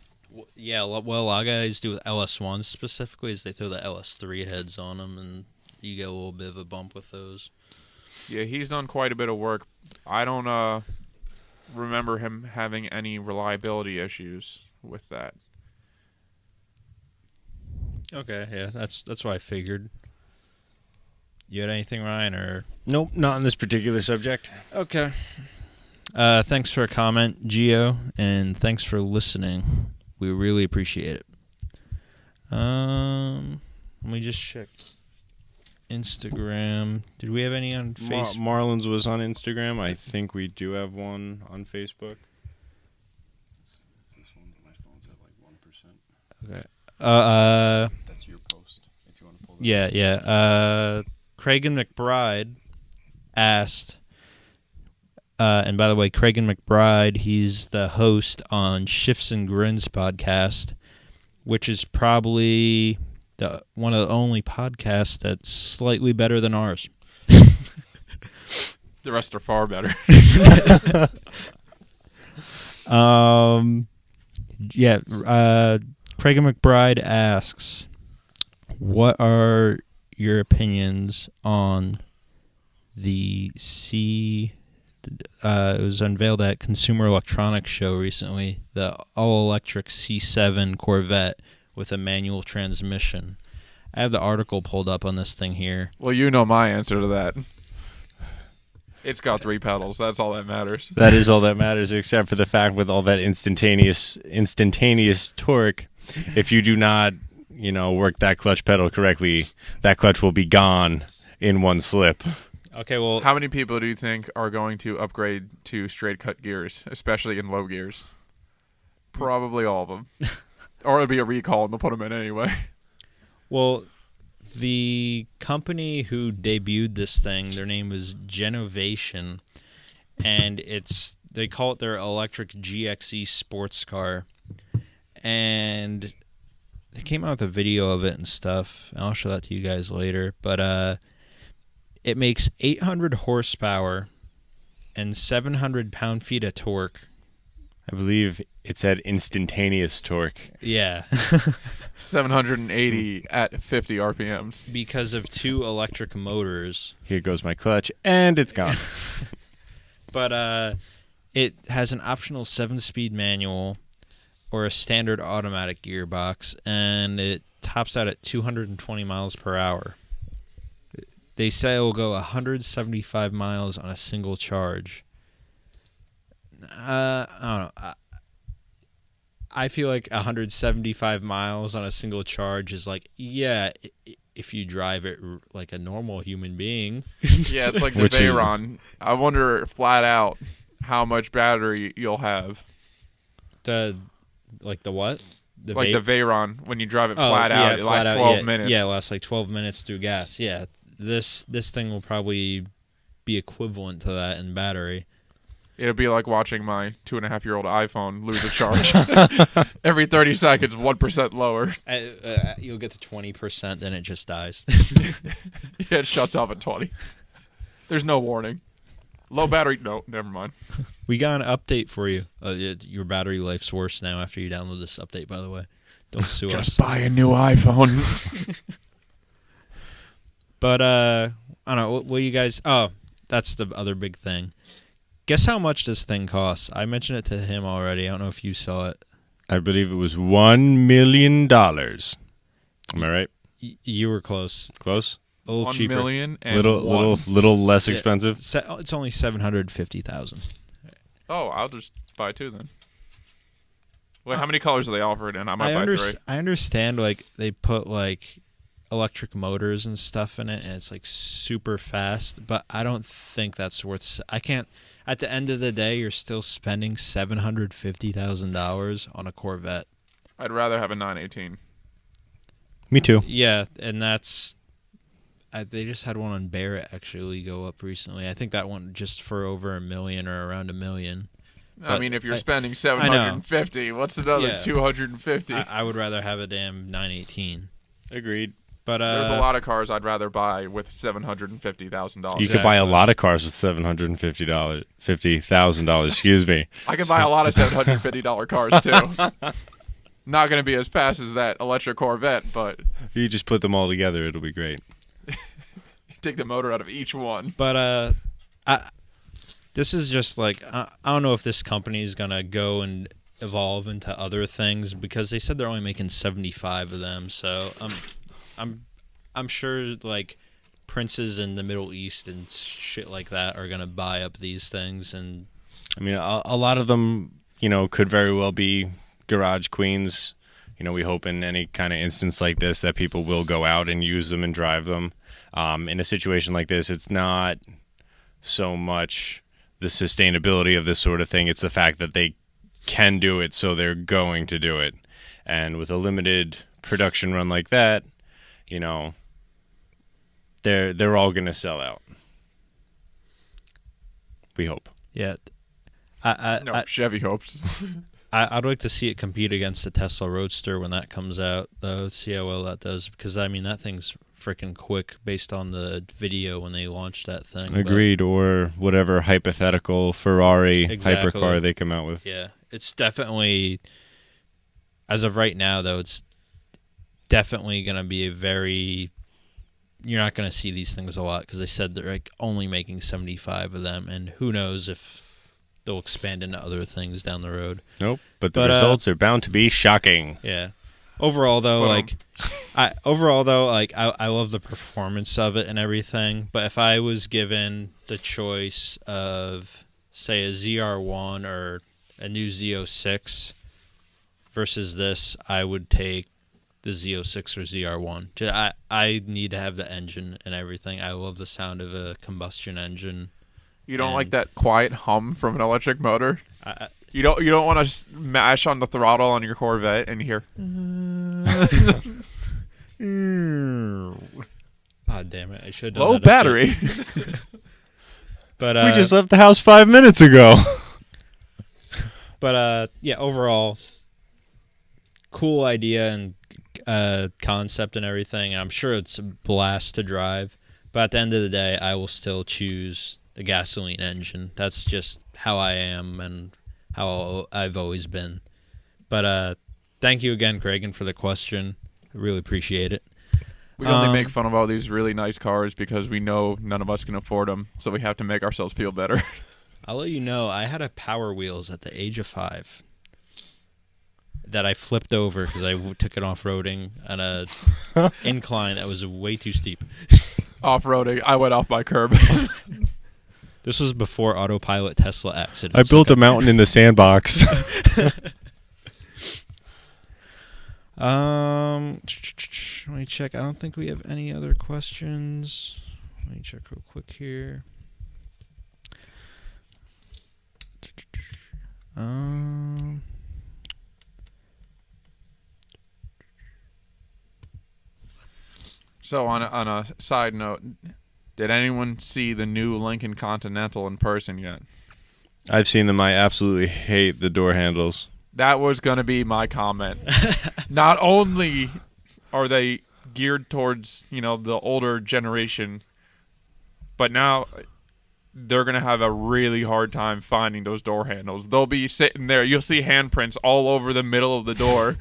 Yeah, well, a lot of guys do with LS1s specifically is they throw the LS3 heads on them, and you get a little bit of a bump with those. Yeah, he's done quite a bit of work. I don't remember him having any reliability issues with that. Okay, yeah, that's what I figured. You had anything, Ryan, or? Nope, not on this particular subject. Okay. Thanks for a comment, Gio, and thanks for listening. We really appreciate it. Let me just check Instagram. Did we have any on Facebook? Marlins was on Instagram. I think we do have one on Facebook. It's this one, but my phone's at like 1%. Okay. That's your post, if you want to pull that. Yeah. Cragen McBride asked, and by the way, Cragen McBride, he's the host on Shifts and Grins podcast, which is probably one of the only podcasts that's slightly better than ours. The rest are far better. Cragen McBride asks, what are your opinions on the it was unveiled at Consumer Electronics Show recently, the all-electric C7 Corvette with a manual transmission. I have the article pulled up on this thing here. Well, you know my answer to that. It's got 3 pedals. That's all that matters. That is all that matters, except for the fact with all that instantaneous torque, if you do not, work that clutch pedal correctly, that clutch will be gone in one slip. Okay, well, how many people do you think are going to upgrade to straight cut gears, especially in low gears? Probably all of them. Or it'll be a recall and they'll put them in anyway. Well, the company who debuted this thing, their name was Genovation, and they call it their electric GXE sports car. And they came out with a video of it and stuff. I'll show that to you guys later. But it makes 800 horsepower and 700 pound-feet of torque. I believe it said instantaneous torque. Yeah. 780 at 50 RPMs. Because of 2 electric motors. Here goes my clutch, and it's gone. But it has an optional 7-speed manual or a standard automatic gearbox, and it tops out at 220 miles per hour. They say it will go 175 miles on a single charge. I don't know. I feel like 175 miles on a single charge is like, yeah, if you drive it like a normal human being. Yeah, it's like the Veyron. I wonder flat out how much battery you'll have. The what? The Veyron, when you drive it flat out, it lasts 12 minutes. Yeah, it lasts like 12 minutes through gas. Yeah, this thing will probably be equivalent to that in battery. It'll be like watching my 2.5-year-old iPhone lose a charge. Every 30 seconds, 1% lower. You'll get to 20%, then it just dies. Yeah, it shuts off at 20. There's no warning. Low battery. No, never mind. We got an update for you. Your battery life's worse now after you download this update, by the way. Don't sue us. Just buy a new iPhone. But, I don't know. What you guys... Oh, that's the other big thing. Guess how much this thing costs? I mentioned it to him already. I don't know if you saw it. I believe it was $1 million. Am I right? You were close. Close? A little $1 cheaper. million and little less expensive. It's only $750,000. Oh, I'll just buy 2 then. Wait, how many colors are they offered? And I might buy 3. I understand, like, they put, like, electric motors and stuff in it, and it's, like, super fast, but I don't think that's worth... I can't... At the end of the day, you're still spending $750,000 on a Corvette. I'd rather have a 918. Me too. Yeah, and that's... they just had one on Barrett actually go up recently. I think that one just for over $1 million or around $1 million. I mean, if you're spending $750, what's another $250? I would rather have a damn 918. Agreed. But there's a lot of cars I'd rather buy with $750,000. You could buy a lot of cars with $750,000. Excuse me. I can buy a lot of $750 cars too. Not going to be as fast as that electric Corvette, but you just put them all together, it'll be great. Take the motor out of each one. But this is just like I don't know if this company is gonna go and evolve into other things because they said they're only making 75 of them. So I'm sure like princes in the Middle East and shit like that are gonna buy up these things. And I mean, a lot of them, could very well be garage queens. We hope in any kind of instance like this that people will go out and use them and drive them. In a situation like this, it's not so much the sustainability of this sort of thing. It's the fact that they can do it, so they're going to do it. And with a limited production run like that, they're all going to sell out. We hope. Yeah. Chevy hopes. I'd like to see it compete against the Tesla Roadster when that comes out, though. See how well that does, because I mean that thing's freaking quick based on the video when they launched that thing. Agreed, or whatever hypothetical Ferrari hypercar they come out with. Yeah, it's definitely, as of right now, though, it's definitely going to be a very. You're not going to see these things a lot because they said they're like only making 75 of them, and who knows if they'll expand into other things down the road. Nope, but the results are bound to be shocking. Yeah. Overall, though, I love the performance of it and everything. But if I was given the choice of, say, a ZR1 or a new Z06 versus this, I would take the Z06 or ZR1. I need to have the engine and everything. I love the sound of a combustion engine. You don't like that quiet hum from an electric motor? You don't want to mash on the throttle on your Corvette and hear. God damn it! I should have low battery. But we just left the house 5 minutes ago. But yeah, overall, cool idea and concept and everything. I'm sure it's a blast to drive. But at the end of the day, I will still choose the gasoline engine. That's just how I am and how I've always been. But thank you again, Cragen, for the question. I really appreciate it. We only make fun of all these really nice cars because we know none of us can afford them, so we have to make ourselves feel better. I'll let you know, I had a Power Wheels at the age of 5 that I flipped over because I took it off-roading on a incline that was way too steep. Off-roading, I went off my curb. This was before autopilot Tesla accidents. I built a mountain in the sandbox. Let me check. I don't think we have any other questions. Let me check real quick here. So on a side note, did anyone see the new Lincoln Continental in person yet? I've seen them. I absolutely hate the door handles. That was going to be my comment. Not only are they geared towards, the older generation, but now they're going to have a really hard time finding those door handles. They'll be sitting there. You'll see handprints all over the middle of the door.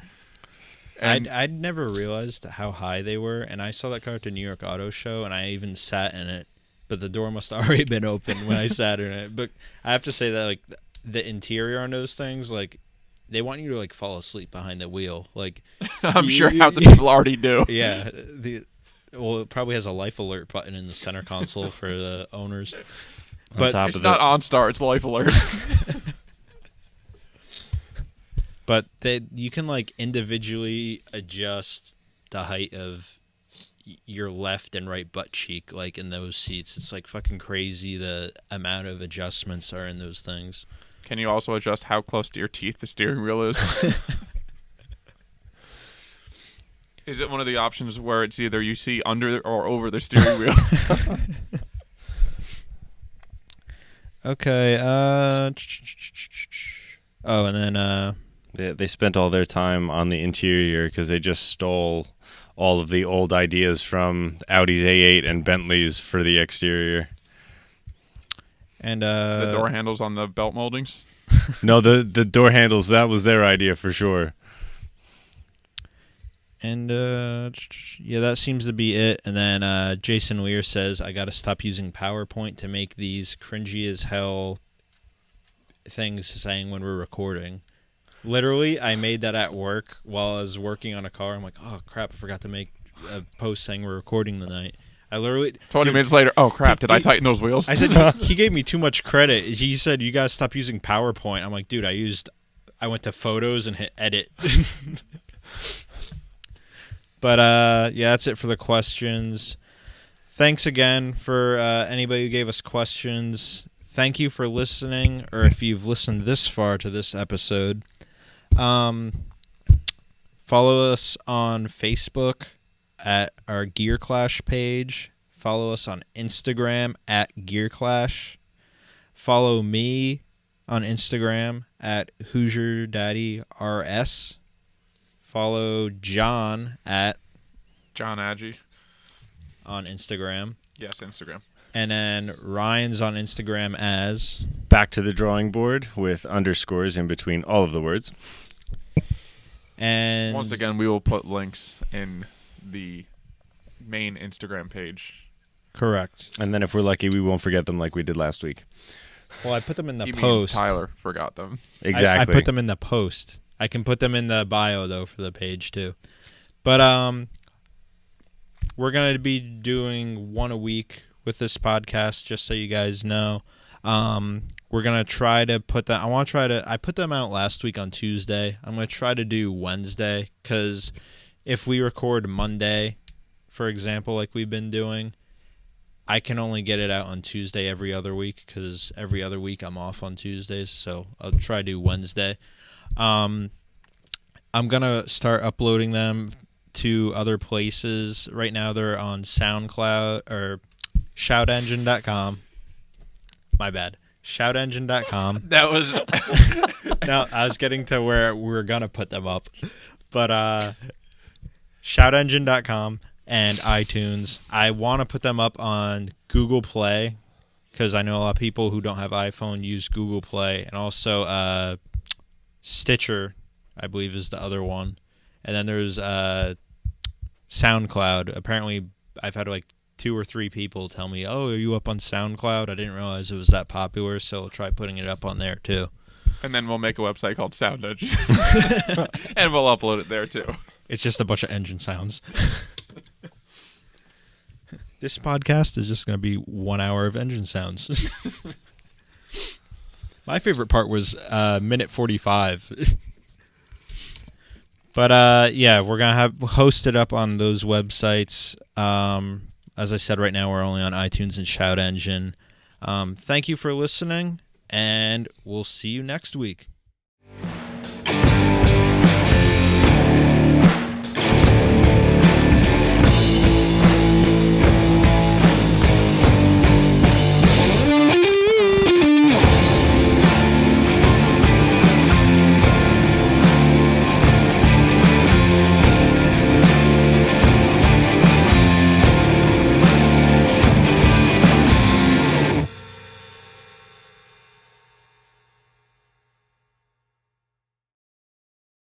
And I'd never realized how high they were, and I saw that car at the New York Auto Show, and I even sat in it, but the door must have already been open when I sat in it. But I have to say that, like, the interior on those things, like, they want you to, like, fall asleep behind the wheel. Like, I'm sure half the people already do. Yeah. Well, it probably has a life alert button in the center console for the owners. But it's not OnStar, it's Life Alert. But you can, like, individually adjust the height of your left and right butt cheek, like, in those seats. It's, like, fucking crazy the amount of adjustments are in those things. Can you also adjust how close to your teeth the steering wheel is? Is it one of the options where it's either you see under or over the steering wheel? Okay. And then They spent all their time on the interior because they just stole all of the old ideas from Audi's A8 and Bentleys for the exterior. And the door handles on the belt moldings? No, the door handles, that was their idea for sure. And yeah, that seems to be it. And then Jason Weir says, I got to stop using PowerPoint to make these cringy as hell things saying when we're recording. Literally, I made that at work while I was working on a car. I'm like, oh, crap, I forgot to make a post saying we're recording tonight. I literally... 20 minutes later, oh, crap, did I tighten those wheels? I said, he gave me too much credit. He said, you guys stop using PowerPoint. I'm like, dude, I went to Photos and hit Edit. But, yeah, that's it for the questions. Thanks again for anybody who gave us questions. Thank you for listening, or if you've listened this far to this episode. Follow us on Facebook at our Gear Clash page. Follow us on Instagram at Gear Clash. Follow me on Instagram at Hoosier Daddy RS. Follow John at John Agee on Instagram. Yes, Instagram. And then Ryan's on Instagram as Back to the drawing board with underscores in between all of the words. And once again, we will put links in the main Instagram page. Correct. And then if we're lucky, we won't forget them like we did last week. Well, I put them in the You mean post. Tyler forgot them. Exactly. I put them in the post. I can put them in the bio, though, for the page, too. But we're going to be doing one a week with this podcast, just so you guys know. We're going to try to put that... I put them out last week on Tuesday. I'm going to try to do Wednesday, because if we record Monday, for example, like we've been doing, I can only get it out on Tuesday every other week, because every other week I'm off on Tuesdays, so I'll try to do Wednesday. I'm going to start uploading them to other places. Right now they're on SoundCloud or ShoutEngine.com. My bad. ShoutEngine.com. That was... No, I was getting to where we were going to put them up. But ShoutEngine.com and iTunes. I want to put them up on Google Play, because I know a lot of people who don't have iPhone use Google Play. And also Stitcher, I believe, is the other one. And then there's SoundCloud. Apparently, I've had like 2 or 3 people tell me, oh, are you up on SoundCloud? I didn't realize it was that popular, so I'll try putting it up on there, too. And then we'll make a website called SoundEngine. And we'll upload it there, too. It's just a bunch of engine sounds. This podcast is just going to be 1 hour of engine sounds. My favorite part was minute 45. But yeah, we're going to have host it up on those websites. As I said, right now we're only on iTunes and ShoutEngine. Thank you for listening, and we'll see you next week.